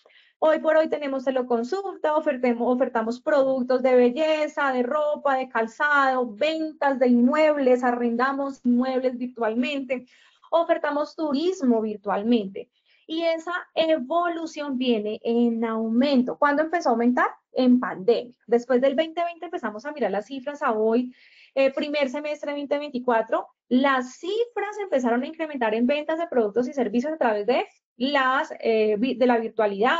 Hoy por hoy tenemos teleconsulta, ofertamos productos de belleza, de ropa, de calzado, ventas de inmuebles, arrendamos inmuebles virtualmente, ofertamos turismo virtualmente. Y esa evolución viene en aumento. ¿Cuándo empezó a aumentar? En pandemia. Después del 2020 empezamos a mirar las cifras a hoy, primer semestre de 2024, las cifras empezaron a incrementar en ventas de productos y servicios a través de la virtualidad,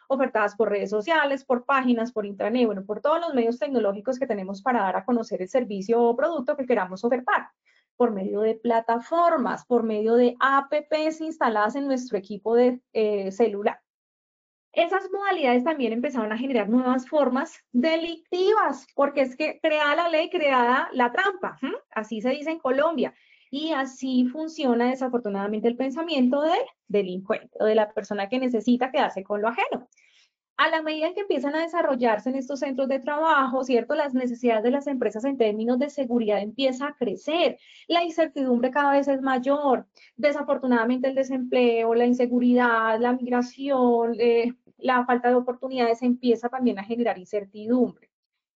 ofertadas por redes sociales, por páginas, por intranet, bueno, por todos los medios tecnológicos que tenemos para dar a conocer el servicio o producto que queramos ofertar, por medio de plataformas, por medio de apps instaladas en nuestro equipo de celular. Esas modalidades también empezaron a generar nuevas formas delictivas, porque es que creada la ley, creada la trampa, así se dice en Colombia, y así funciona desafortunadamente el pensamiento del delincuente o de la persona que necesita quedarse con lo ajeno. A la medida que empiezan a desarrollarse en estos centros de trabajo, ¿cierto? Las necesidades de las empresas en términos de seguridad empieza a crecer, la incertidumbre cada vez es mayor, desafortunadamente el desempleo, la inseguridad, la migración, la falta de oportunidades empieza también a generar incertidumbre.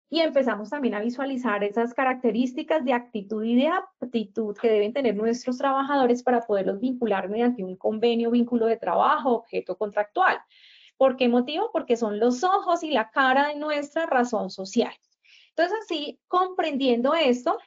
Y empezamos también a visualizar esas características de actitud y de aptitud que deben tener nuestros trabajadores para poderlos vincular mediante un convenio, vínculo de trabajo, objeto contractual. ¿Por qué motivo? Porque son los ojos y la cara de nuestra razón social. Entonces, así, comprendiendo esto,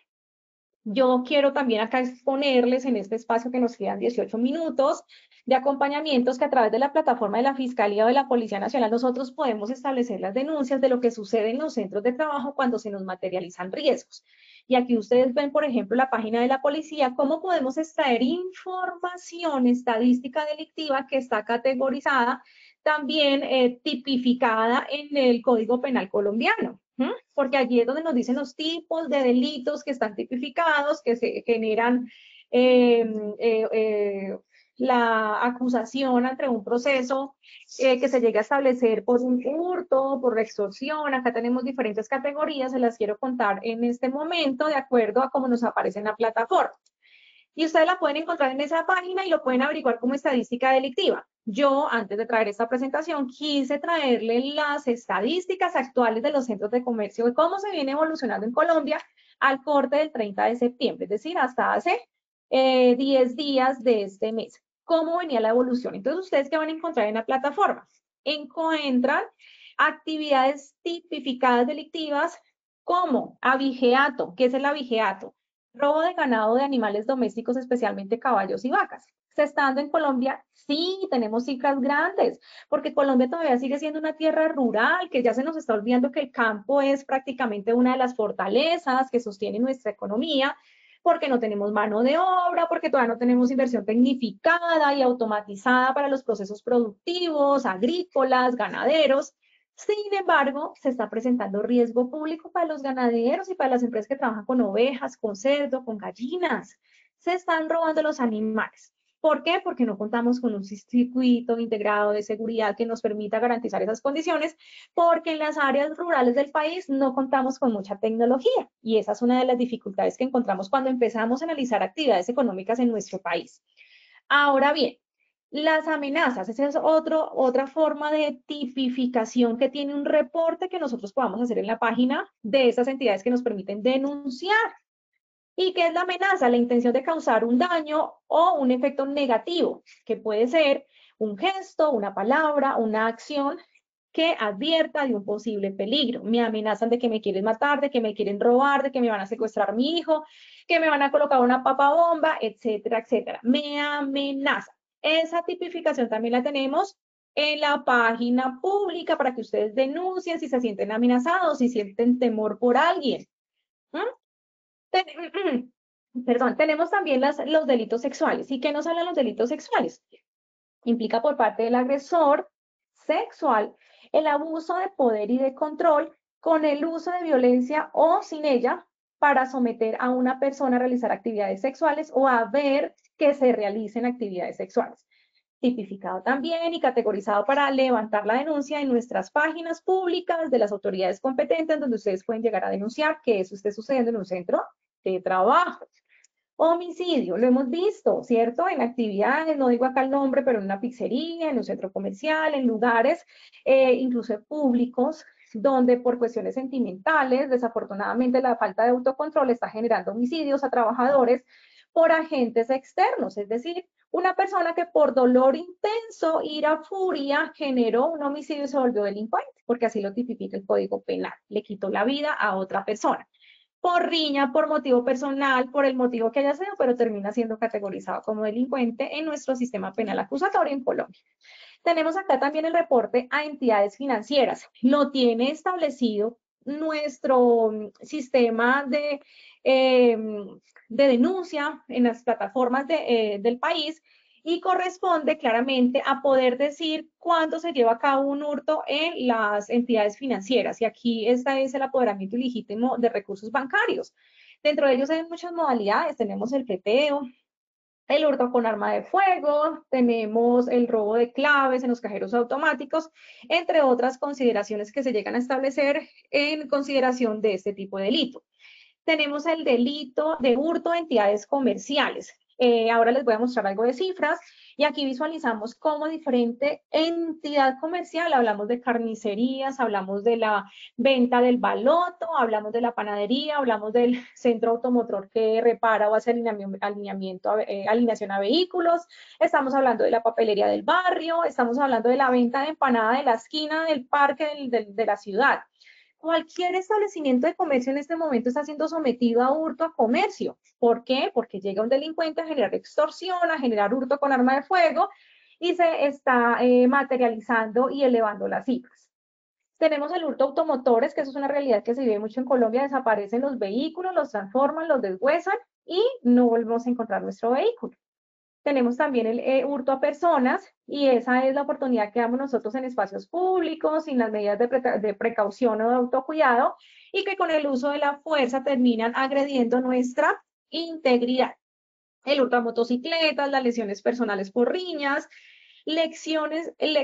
yo quiero también acá exponerles en este espacio que nos quedan 18 minutos de acompañamientos que a través de la plataforma de la Fiscalía o de la Policía Nacional nosotros podemos establecer las denuncias de lo que sucede en los centros de trabajo cuando se nos materializan riesgos. Y aquí ustedes ven, por ejemplo, la página de la policía, cómo podemos extraer información estadística delictiva que está categorizada, también tipificada en el Código Penal colombiano. Porque allí es donde nos dicen los tipos de delitos que están tipificados, que se generan la acusación ante un proceso que se llega a establecer por un hurto, por extorsión. Acá tenemos diferentes categorías, se las quiero contar en este momento de acuerdo a cómo nos aparece en la plataforma. Y ustedes la pueden encontrar en esa página y lo pueden averiguar como estadística delictiva. Yo, antes de traer esta presentación, quise traerle las estadísticas actuales de los centros de comercio y cómo se viene evolucionando en Colombia al corte del 30 de septiembre, es decir, hasta hace 10 días de este mes. ¿Cómo venía la evolución? Entonces, ¿ustedes qué van a encontrar en la plataforma? Encuentran actividades tipificadas delictivas como abigeato. ¿Qué es el abigeato? Robo de ganado de animales domésticos, especialmente caballos y vacas. ¿Se está dando en Colombia? Sí, tenemos cifras grandes, porque Colombia todavía sigue siendo una tierra rural, que ya se nos está olvidando que el campo es prácticamente una de las fortalezas que sostiene nuestra economía, porque no tenemos mano de obra, porque todavía no tenemos inversión tecnificada y automatizada para los procesos productivos, agrícolas, ganaderos. Sin embargo, se está presentando riesgo público para los ganaderos y para las empresas que trabajan con ovejas, con cerdo, con gallinas. Se están robando los animales. ¿Por qué? Porque no contamos con un circuito integrado de seguridad que nos permita garantizar esas condiciones, porque en las áreas rurales del país no contamos con mucha tecnología. Y esa es una de las dificultades que encontramos cuando empezamos a analizar actividades económicas en nuestro país. Ahora bien, las amenazas, esa es otra forma de tipificación que tiene un reporte que nosotros podamos hacer en la página de esas entidades que nos permiten denunciar. ¿Y qué es la amenaza? La intención de causar un daño o un efecto negativo, que puede ser un gesto, una palabra, una acción que advierta de un posible peligro. Me amenazan de que me quieren matar, de que me quieren robar, de que me van a secuestrar a mi hijo, que me van a colocar una papa bomba, etcétera, etcétera. Me amenazan. Esa tipificación también la tenemos en la página pública para que ustedes denuncien si se sienten amenazados, si sienten temor por alguien. Perdón, tenemos también los delitos sexuales. ¿Y qué nos hablan los delitos sexuales? Implica por parte del agresor sexual el abuso de poder y de control con el uso de violencia o sin ella para someter a una persona a realizar actividades sexuales o a ver que se realicen actividades sexuales. Tipificado también y categorizado para levantar la denuncia en nuestras páginas públicas de las autoridades competentes, donde ustedes pueden llegar a denunciar que eso esté sucediendo en un centro de trabajo. Homicidio, lo hemos visto, ¿cierto? En actividades, no digo acá el nombre, pero en una pizzería, en un centro comercial, en lugares incluso públicos, donde por cuestiones sentimentales, desafortunadamente la falta de autocontrol está generando homicidios a trabajadores por agentes externos, es decir, una persona que por dolor intenso, ira, furia, generó un homicidio y se volvió delincuente, porque así lo tipifica el Código Penal, le quitó la vida a otra persona por riña, por motivo personal, por el motivo que haya sido, pero termina siendo categorizado como delincuente en nuestro sistema penal acusatorio en Colombia. Tenemos acá también el reporte a entidades financieras. Lo tiene establecido nuestro sistema de denuncia en las plataformas del país y corresponde claramente a poder decir cuándo se lleva a cabo un hurto en las entidades financieras. Y aquí esta es el apoderamiento ilegítimo de recursos bancarios. Dentro de ellos hay muchas modalidades. Tenemos el peteo, el hurto con arma de fuego, tenemos el robo de claves en los cajeros automáticos, entre otras consideraciones que se llegan a establecer en consideración de este tipo de delito. Tenemos el delito de hurto de entidades comerciales. Ahora les voy a mostrar algo de cifras y aquí visualizamos cómo diferente entidad comercial, hablamos de carnicerías, hablamos de la venta del baloto, hablamos de la panadería, hablamos del centro automotor que repara o hace alineación a vehículos, estamos hablando de la papelería del barrio, estamos hablando de la venta de empanada de la esquina del parque de la ciudad. Cualquier establecimiento de comercio en este momento está siendo sometido a hurto a comercio. ¿Por qué? Porque llega un delincuente a generar extorsión, a generar hurto con arma de fuego y se está materializando y elevando las cifras. Tenemos el hurto automotores, que eso es una realidad que se vive mucho en Colombia, desaparecen los vehículos, los transforman, los deshuesan y no volvemos a encontrar nuestro vehículo. Tenemos también el hurto a personas y esa es la oportunidad que damos nosotros en espacios públicos, sin las medidas de precaución o de autocuidado y que con el uso de la fuerza terminan agrediendo nuestra integridad. El hurto a motocicletas, las lesiones personales por riñas, lesiones en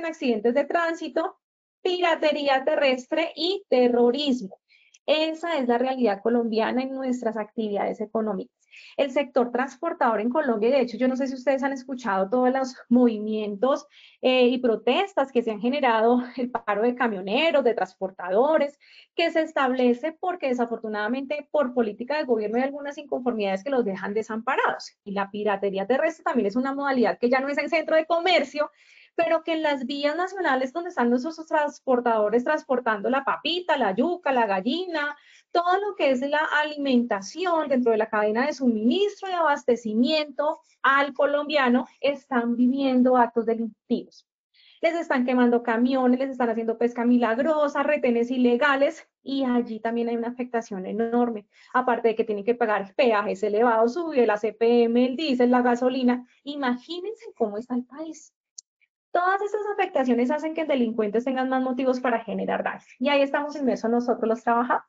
accidentes de tránsito, piratería terrestre y terrorismo. Esa es la realidad colombiana en nuestras actividades económicas. El sector transportador en Colombia, de hecho, yo no sé si ustedes han escuchado todos los movimientos y protestas que se han generado, el paro de camioneros, de transportadores, que se establece porque desafortunadamente por política del gobierno hay algunas inconformidades que los dejan desamparados. Y la piratería terrestre también es una modalidad que ya no es en centro de comercio, pero que en las vías nacionales donde están nuestros transportadores transportando la papita, la yuca, la gallina, todo lo que es la alimentación dentro de la cadena de suministro y abastecimiento al colombiano, están viviendo actos delictivos. Les están quemando camiones, les están haciendo pesca milagrosa, retenes ilegales y allí también hay una afectación enorme. Aparte de que tienen que pagar peajes elevados, subir la CPM, el diésel, la gasolina. Imagínense cómo está el país. Todas estas afectaciones hacen que delincuentes tengan más motivos para generar daño. Y ahí estamos inmersos nosotros los trabajadores.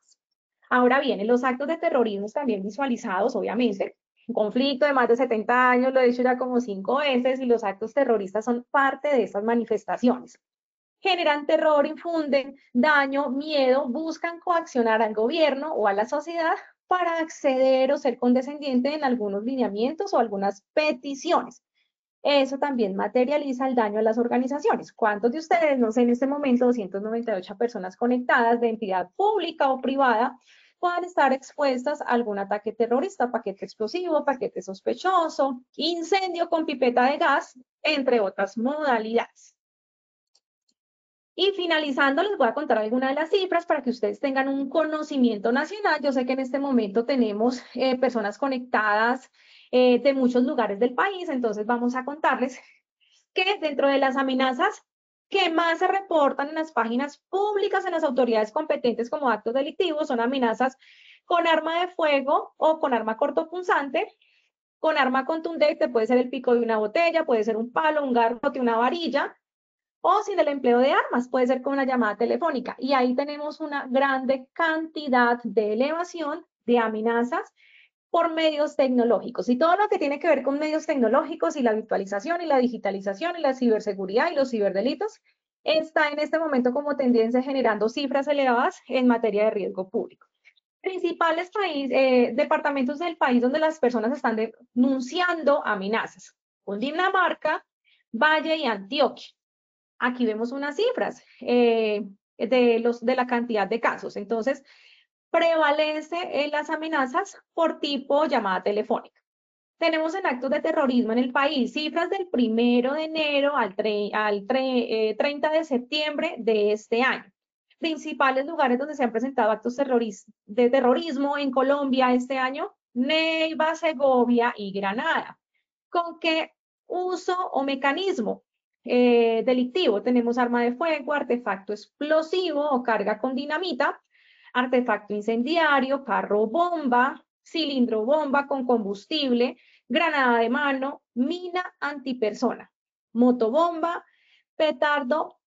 Ahora bien, en los actos de terrorismo también visualizados, obviamente, un conflicto de más de 70 años, lo he dicho ya como 5 veces, y los actos terroristas son parte de estas manifestaciones. Generan terror, infunden daño, miedo, buscan coaccionar al gobierno o a la sociedad para acceder o ser condescendiente en algunos lineamientos o algunas peticiones. Eso también materializa el daño a las organizaciones. ¿Cuántos de ustedes, no sé, en este momento 298 personas conectadas de entidad pública o privada, puedan estar expuestas a algún ataque terrorista, paquete explosivo, paquete sospechoso, incendio con pipeta de gas, entre otras modalidades? Y finalizando, les voy a contar algunas de las cifras para que ustedes tengan un conocimiento nacional. Yo sé que en este momento tenemos personas conectadas de muchos lugares del país, entonces vamos a contarles que dentro de las amenazas que más se reportan en las páginas públicas, en las autoridades competentes como actos delictivos, son amenazas con arma de fuego o con arma cortopunzante, con arma contundente, puede ser el pico de una botella, puede ser un palo, un garrote, una varilla, o sin el empleo de armas, puede ser con una llamada telefónica. Y ahí tenemos una grande cantidad de elevación de amenazas por medios tecnológicos. Y todo lo que tiene que ver con medios tecnológicos y la virtualización y la digitalización y la ciberseguridad y los ciberdelitos está en este momento como tendencia generando cifras elevadas en materia de riesgo público. Principales departamentos del país donde las personas están denunciando amenazas: Cundinamarca, Valle y Antioquia. Aquí vemos unas cifras de la cantidad de casos. Entonces, prevalece las amenazas por tipo llamada telefónica. Tenemos en actos de terrorismo en el país cifras del 1 de enero al 30 de septiembre de este año. Principales lugares donde se han presentado actos de terrorismo en Colombia este año: Neiva, Segovia y Granada. ¿Con qué uso o mecanismo delictivo? Tenemos arma de fuego, artefacto explosivo o carga con dinamita, artefacto incendiario, carro bomba, cilindro bomba con combustible, granada de mano, mina antipersona, motobomba, petardo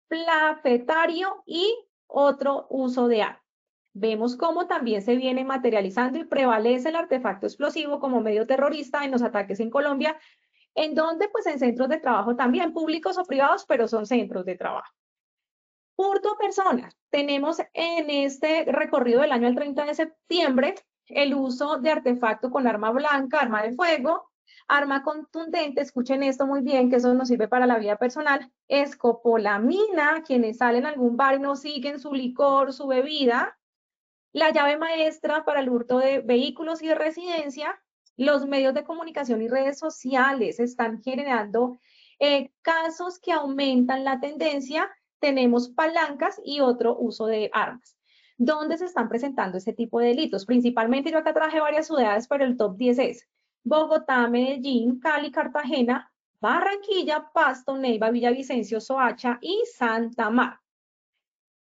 plafetario y otro uso de arma. Vemos cómo también se viene materializando y prevalece el artefacto explosivo como medio terrorista en los ataques en Colombia, en donde pues en centros de trabajo también, públicos o privados, pero son centros de trabajo. Hurto a personas. Tenemos en este recorrido del año al 30 de septiembre el uso de artefacto con arma blanca, arma de fuego, arma contundente, escuchen esto muy bien, que eso nos sirve para la vida personal: escopolamina, quienes salen a algún bar y no siguen su licor, su bebida; la llave maestra para el hurto de vehículos y de residencia. Los medios de comunicación y redes sociales están generando casos que aumentan la tendencia. Tenemos palancas y otro uso de armas. ¿Dónde se están presentando este tipo de delitos? Principalmente, yo acá traje varias ciudades, pero el top 10 es Bogotá, Medellín, Cali, Cartagena, Barranquilla, Pasto, Neiva, Villavicencio, Soacha y Santa Marta.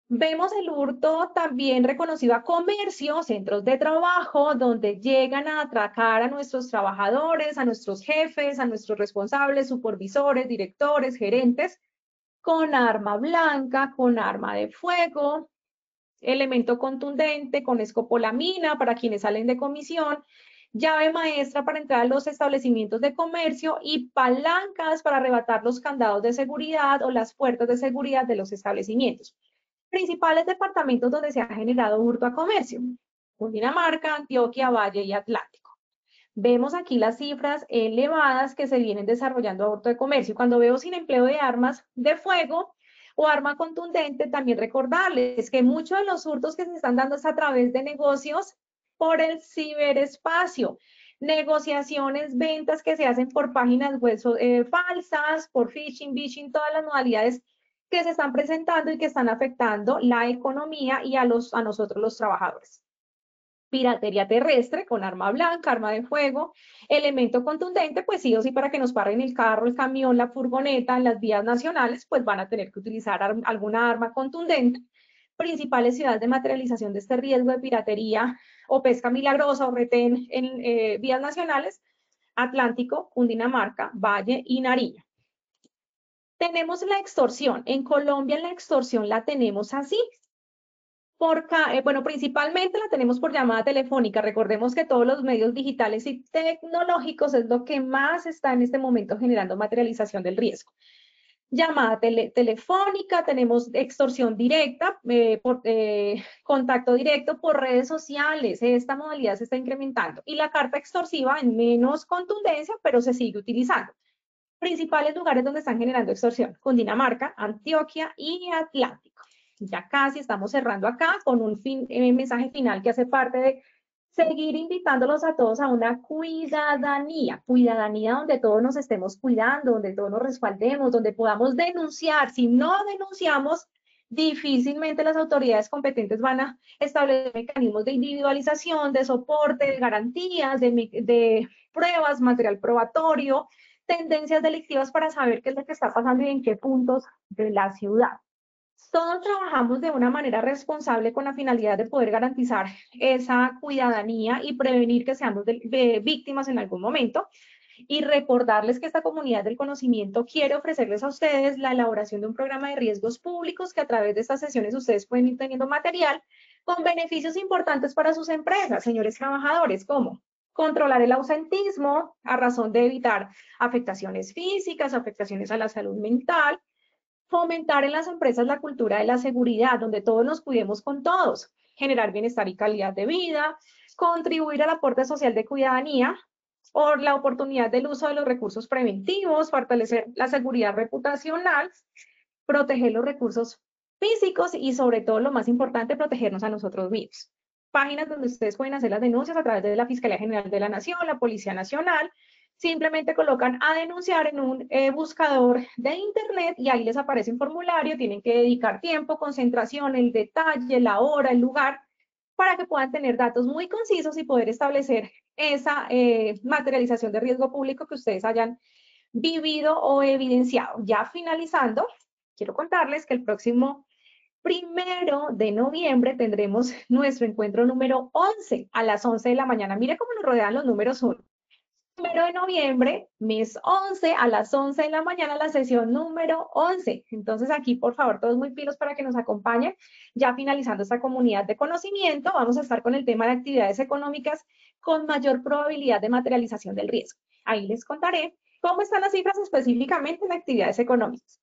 Vemos el hurto también reconocido a comercio, centros de trabajo, donde llegan a atracar a nuestros trabajadores, a nuestros jefes, a nuestros responsables, supervisores, directores, gerentes, con arma blanca, con arma de fuego, elemento contundente, con escopolamina para quienes salen de comisión, llave maestra para entrar a los establecimientos de comercio y palancas para arrebatar los candados de seguridad o las puertas de seguridad de los establecimientos. Principales departamentos donde se ha generado hurto a comercio: Cundinamarca, Antioquia, Valle y Atlántico. Vemos aquí las cifras elevadas que se vienen desarrollando a hurto de comercio. Cuando veo sin empleo de armas de fuego o arma contundente, también recordarles que muchos de los hurtos que se están dando es a través de negocios por el ciberespacio. Negociaciones, ventas que se hacen por páginas web falsas, por phishing, vishing, todas las modalidades que se están presentando y que están afectando la economía y a nosotros los trabajadores. Piratería terrestre con arma blanca, arma de fuego, elemento contundente, pues sí o sí, para que nos paren el carro, el camión, la furgoneta en las vías nacionales, pues van a tener que utilizar alguna arma contundente. Principales ciudades de materialización de este riesgo de piratería o pesca milagrosa o retén en vías nacionales: Atlántico, Cundinamarca, Valle y Nariño. Tenemos la extorsión. En Colombia la extorsión la tenemos así. Bueno, principalmente la tenemos por llamada telefónica. Recordemos que todos los medios digitales y tecnológicos es lo que más está en este momento generando materialización del riesgo. Llamada telefónica, tenemos extorsión directa, contacto directo por redes sociales. Esta modalidad se está incrementando. Y la carta extorsiva en menos contundencia, pero se sigue utilizando. Principales lugares donde están generando extorsión: Cundinamarca, Antioquia y Atlántico. Ya casi estamos cerrando acá con un mensaje final que hace parte de seguir invitándolos a todos a una cuidadanía donde todos nos estemos cuidando, donde todos nos respaldemos, donde podamos denunciar. Si no denunciamos, difícilmente las autoridades competentes van a establecer mecanismos de individualización, de soporte, de garantías, de pruebas, material probatorio, tendencias delictivas para saber qué es lo que está pasando y en qué puntos de la ciudad. Todos trabajamos de una manera responsable con la finalidad de poder garantizar esa cuidadanía y prevenir que seamos víctimas en algún momento. Y recordarles que esta comunidad del conocimiento quiere ofrecerles a ustedes la elaboración de un programa de riesgos públicos que a través de estas sesiones ustedes pueden ir teniendo material con beneficios importantes para sus empresas, señores trabajadores, como controlar el ausentismo a razón de evitar afectaciones físicas, afectaciones a la salud mental; fomentar en las empresas la cultura de la seguridad, donde todos nos cuidemos con todos; generar bienestar y calidad de vida, contribuir al aporte social de ciudadanía, o la oportunidad del uso de los recursos preventivos, fortalecer la seguridad reputacional, proteger los recursos físicos y sobre todo lo más importante, protegernos a nosotros mismos. Páginas donde ustedes pueden hacer las denuncias a través de la Fiscalía General de la Nación, la Policía Nacional, simplemente colocan a denunciar en un buscador de internet y ahí les aparece un formulario, tienen que dedicar tiempo, concentración, el detalle, la hora, el lugar, para que puedan tener datos muy concisos y poder establecer esa materialización de riesgo público que ustedes hayan vivido o evidenciado. Ya finalizando, quiero contarles que el próximo 1 de noviembre tendremos nuestro encuentro número 11 a las 11 de la mañana. Mire cómo nos rodean los números 1. 1 de noviembre, mes 11, a las 11 de la mañana, la sesión número 11. Entonces aquí, por favor, todos muy pilos para que nos acompañen. Ya finalizando esta comunidad de conocimiento, vamos a estar con el tema de actividades económicas con mayor probabilidad de materialización del riesgo. Ahí les contaré cómo están las cifras específicamente en actividades económicas.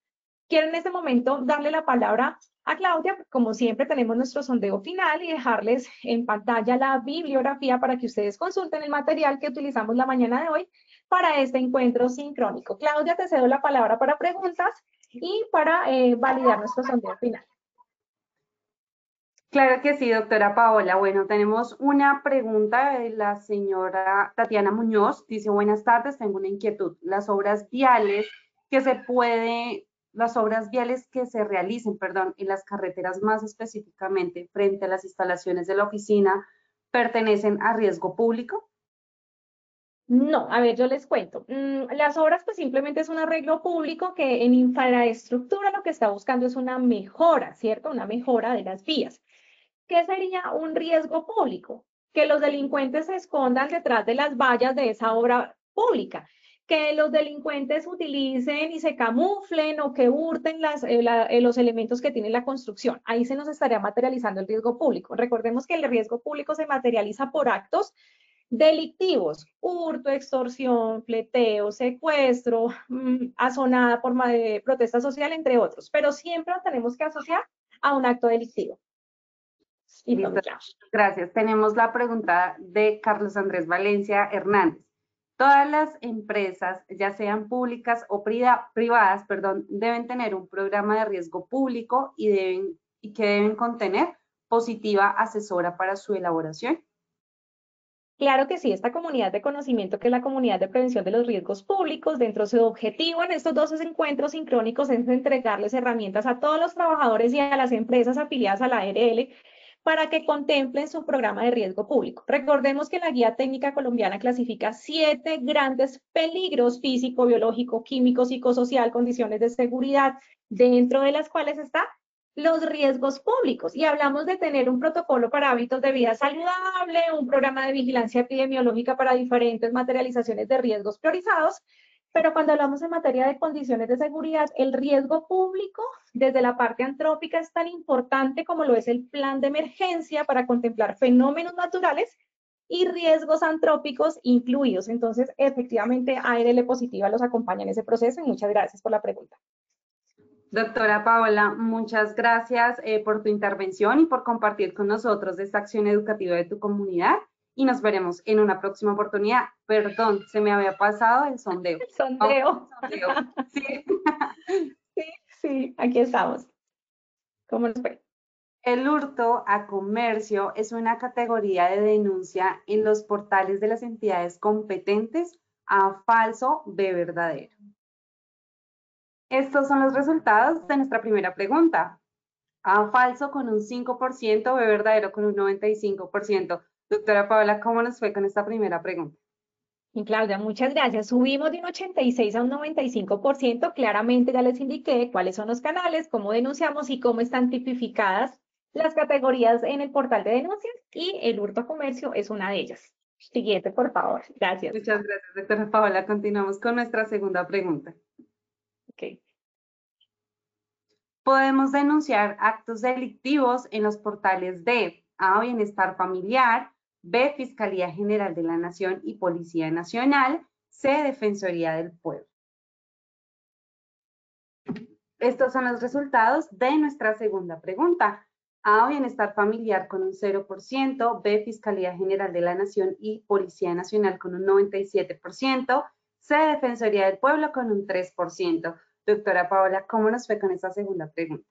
Quiero en este momento darle la palabra a Claudia. Como siempre tenemos nuestro sondeo final y dejarles en pantalla la bibliografía para que ustedes consulten el material que utilizamos la mañana de hoy para este encuentro sincrónico. Claudia, te cedo la palabra para preguntas y para validar nuestro sondeo final. Claro que sí, doctora Paola. Bueno, tenemos una pregunta de la señora Tatiana Muñoz. Dice, buenas tardes, tengo una inquietud. Las obras viales que se realicen, en las carreteras más específicamente frente a las instalaciones de la oficina, ¿pertenecen a riesgo público? No, a ver, yo les cuento. Las obras pues simplemente es un arreglo público que en infraestructura lo que está buscando es una mejora, ¿cierto? Una mejora de las vías. ¿Qué sería un riesgo público? Que los delincuentes se escondan detrás de las vallas de esa obra pública, que los delincuentes utilicen y se camuflen o que hurten los elementos que tiene la construcción. Ahí se nos estaría materializando el riesgo público. Recordemos que el riesgo público se materializa por actos delictivos: hurto, extorsión, fleteo, secuestro, asonada por protesta social, entre otros, pero siempre lo tenemos que asociar a un acto delictivo. Listo, gracias. Tenemos la pregunta de Carlos Andrés Valencia Hernández. Todas las empresas, ya sean públicas o privadas, deben tener un programa de riesgo público y que deben contener positiva asesora para su elaboración. Claro que sí, esta comunidad de conocimiento, que es la comunidad de prevención de los riesgos públicos, dentro de su objetivo en estos 2 encuentros sincrónicos es entregarles herramientas a todos los trabajadores y a las empresas afiliadas a la ARL para que contemplen su programa de riesgo público. Recordemos que la Guía Técnica Colombiana clasifica 7 grandes peligros: físico, biológico, químico, psicosocial, condiciones de seguridad, dentro de las cuales está los riesgos públicos. Y hablamos de tener un protocolo para hábitos de vida saludable, un programa de vigilancia epidemiológica para diferentes materializaciones de riesgos priorizados. Pero cuando hablamos en materia de condiciones de seguridad, el riesgo público desde la parte antrópica es tan importante como lo es el plan de emergencia para contemplar fenómenos naturales y riesgos antrópicos incluidos. Entonces, efectivamente, ARL Positiva los acompaña en ese proceso y muchas gracias por la pregunta. Doctora Paola, muchas gracias por tu intervención y por compartir con nosotros esta acción educativa de tu comunidad, y nos veremos en una próxima oportunidad. Perdón, se me había pasado el sondeo. El sondeo. Sí. Sí, aquí estamos. ¿Cómo nos fue? El hurto a comercio es una categoría de denuncia en los portales de las entidades competentes: A falso, B verdadero. Estos son los resultados de nuestra primera pregunta. A falso con un 5%, B verdadero con un 95%. Doctora Paola, ¿cómo nos fue con esta primera pregunta? Y Claudia, muchas gracias. Subimos de un 86 a un 95%. Claramente ya les indiqué cuáles son los canales, cómo denunciamos y cómo están tipificadas las categorías en el portal de denuncias, y el hurto a comercio es una de ellas. Siguiente, por favor. Gracias. Muchas gracias, doctora Paola. Continuamos con nuestra segunda pregunta. Okay. Podemos denunciar actos delictivos en los portales de A, Bienestar Familiar; B, Fiscalía General de la Nación y Policía Nacional; C, Defensoría del Pueblo. Estos son los resultados de nuestra segunda pregunta. A, Bienestar Familiar con un 0%, B, Fiscalía General de la Nación y Policía Nacional con un 97%, C, Defensoría del Pueblo con un 3%. Doctora Paola, ¿cómo nos fue con esta segunda pregunta?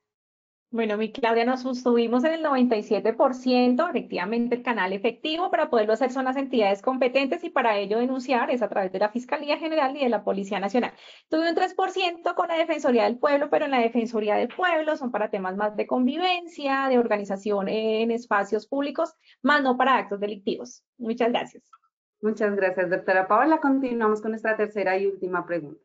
Bueno, mi Claudia, nos sostuvimos en el 97%, efectivamente el canal efectivo para poderlo hacer son las entidades competentes y para ello denunciar es a través de la Fiscalía General y de la Policía Nacional. Tuve un 3% con la Defensoría del Pueblo, pero en la Defensoría del Pueblo son para temas más de convivencia, de organización en espacios públicos, más no para actos delictivos. Muchas gracias. Muchas gracias, doctora Paola. Continuamos con nuestra tercera y última pregunta.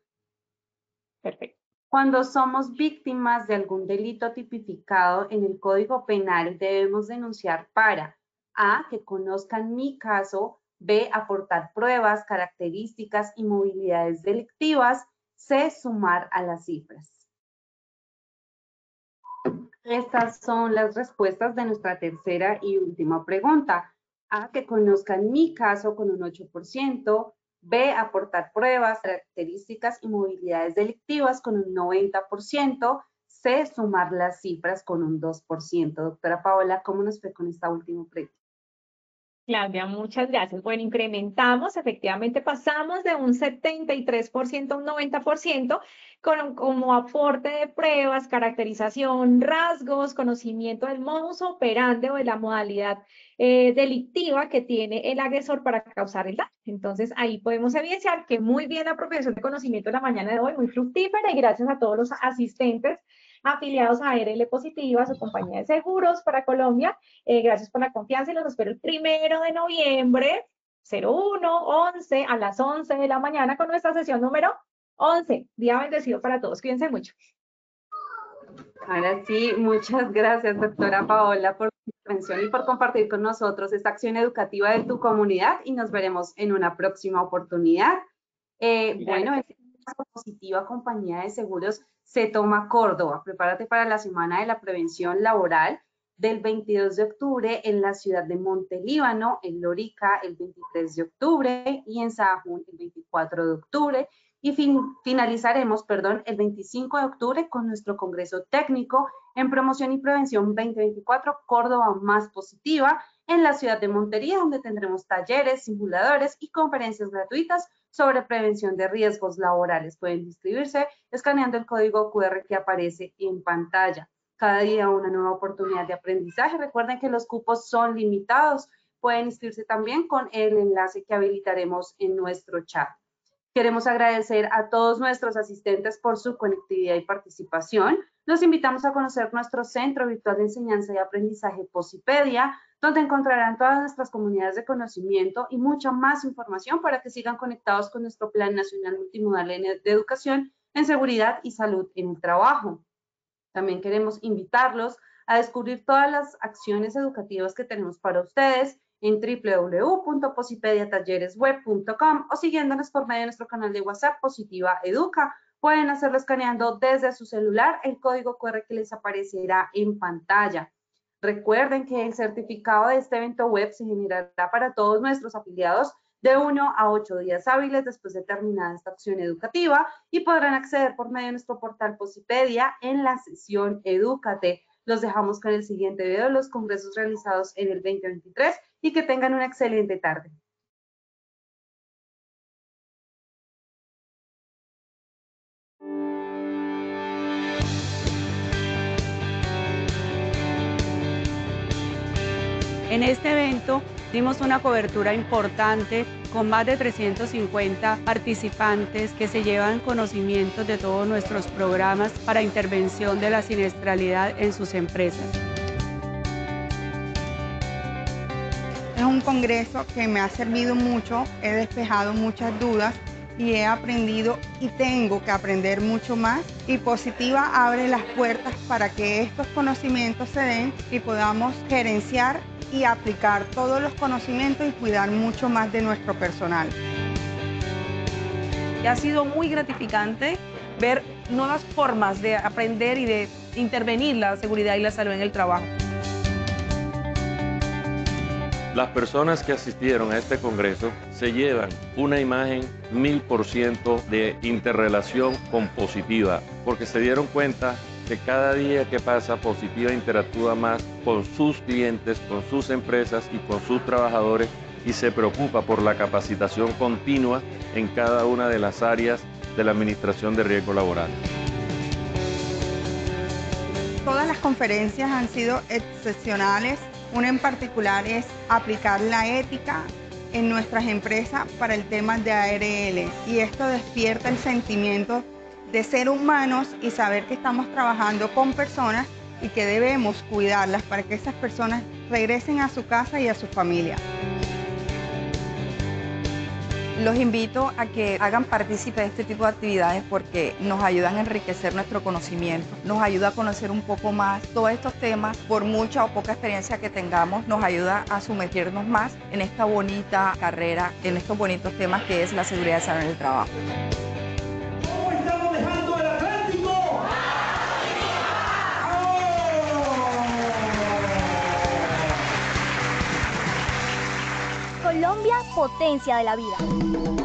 Perfecto. Cuando somos víctimas de algún delito tipificado en el Código Penal, debemos denunciar para A, que conozcan mi caso, B, aportar pruebas, características y movilidades delictivas, C, sumar a las cifras. Estas son las respuestas de nuestra tercera y última pregunta. A, que conozcan mi caso con un 8%, B, aportar pruebas, características y movilidades delictivas con un 90%, C, sumar las cifras con un 2%. Doctora Paola, ¿cómo nos fue con esta última pregunta? Claudia, muchas gracias. Bueno, incrementamos, efectivamente pasamos de un 73% a un 90% como aporte de pruebas, caracterización, rasgos, conocimiento del modus operandi o de la modalidad delictiva que tiene el agresor para causar el daño. Entonces, ahí podemos evidenciar que muy bien la apropiación de conocimiento de la mañana de hoy, muy fructífera y gracias a todos los asistentes afiliados a ARL Positiva, su compañía de seguros para Colombia. Gracias por la confianza y los espero el 1 de noviembre, 01-11 a las 11 de la mañana con nuestra sesión número 11. Día bendecido para todos. Cuídense mucho. Ahora sí, muchas gracias, doctora Paola, por su intervención y por compartir con nosotros esta acción educativa de tu comunidad y nos veremos en una próxima oportunidad. Bueno, en Positiva Compañía de Seguros se toma Córdoba. Prepárate para la Semana de la Prevención Laboral del 22 de octubre en la ciudad de Montelíbano, en Lorica el 23 de octubre y en Sahagún el 24 de octubre. Y finalizaremos, el 25 de octubre con nuestro Congreso Técnico en Promoción y Prevención 2024 Córdoba Más Positiva en la ciudad de Montería, donde tendremos talleres, simuladores y conferencias gratuitas sobre prevención de riesgos laborales. Pueden inscribirse escaneando el código QR que aparece en pantalla. Cada día una nueva oportunidad de aprendizaje. Recuerden que los cupos son limitados. Pueden inscribirse también con el enlace que habilitaremos en nuestro chat. Queremos agradecer a todos nuestros asistentes por su conectividad y participación. Los invitamos a conocer nuestro Centro Virtual de Enseñanza y Aprendizaje Posipedia, donde encontrarán todas nuestras comunidades de conocimiento y mucha más información para que sigan conectados con nuestro Plan Nacional Multimodal de Educación en Seguridad y Salud en el Trabajo. También queremos invitarlos a descubrir todas las acciones educativas que tenemos para ustedes en www.posipediatalleresweb.com o siguiéndonos por medio de nuestro canal de WhatsApp Positiva Educa. Pueden hacerlo escaneando desde su celular el código QR que les aparecerá en pantalla. Recuerden que el certificado de este evento web se generará para todos nuestros afiliados de 1 a 8 días hábiles después de terminada esta acción educativa y podrán acceder por medio de nuestro portal Posipedia en la sesión Edúcate. Los dejamos con el siguiente video de los congresos realizados en el 2023 y que tengan una excelente tarde. En este evento dimos una cobertura importante con más de 350 participantes que se llevan conocimientos de todos nuestros programas para intervención de la siniestralidad en sus empresas. Es un congreso que me ha servido mucho, he despejado muchas dudas y he aprendido y tengo que aprender mucho más, y Positiva abre las puertas para que estos conocimientos se den y podamos gerenciar y aplicar todos los conocimientos y cuidar mucho más de nuestro personal. Y ha sido muy gratificante ver nuevas formas de aprender y de intervenir la seguridad y la salud en el trabajo. Las personas que asistieron a este congreso se llevan una imagen 1000% de interrelación con Positiva, porque se dieron cuenta que cada día que pasa Positiva interactúa más con sus clientes, con sus empresas y con sus trabajadores y se preocupa por la capacitación continua en cada una de las áreas de la administración de riesgo laboral. Todas las conferencias han sido excepcionales. Una en particular es aplicar la ética en nuestras empresas para el tema de ARL, y esto despierta el sentimiento de ser humanos y saber que estamos trabajando con personas y que debemos cuidarlas para que esas personas regresen a su casa y a su familia. Los invito a que hagan partícipe de este tipo de actividades porque nos ayudan a enriquecer nuestro conocimiento, nos ayuda a conocer un poco más todos estos temas, por mucha o poca experiencia que tengamos, nos ayuda a sumergirnos más en esta bonita carrera, en estos bonitos temas que es la seguridad y salud en el trabajo. ¿Cómo estamos dejando el Atlántico? Colombia, potencia de la vida.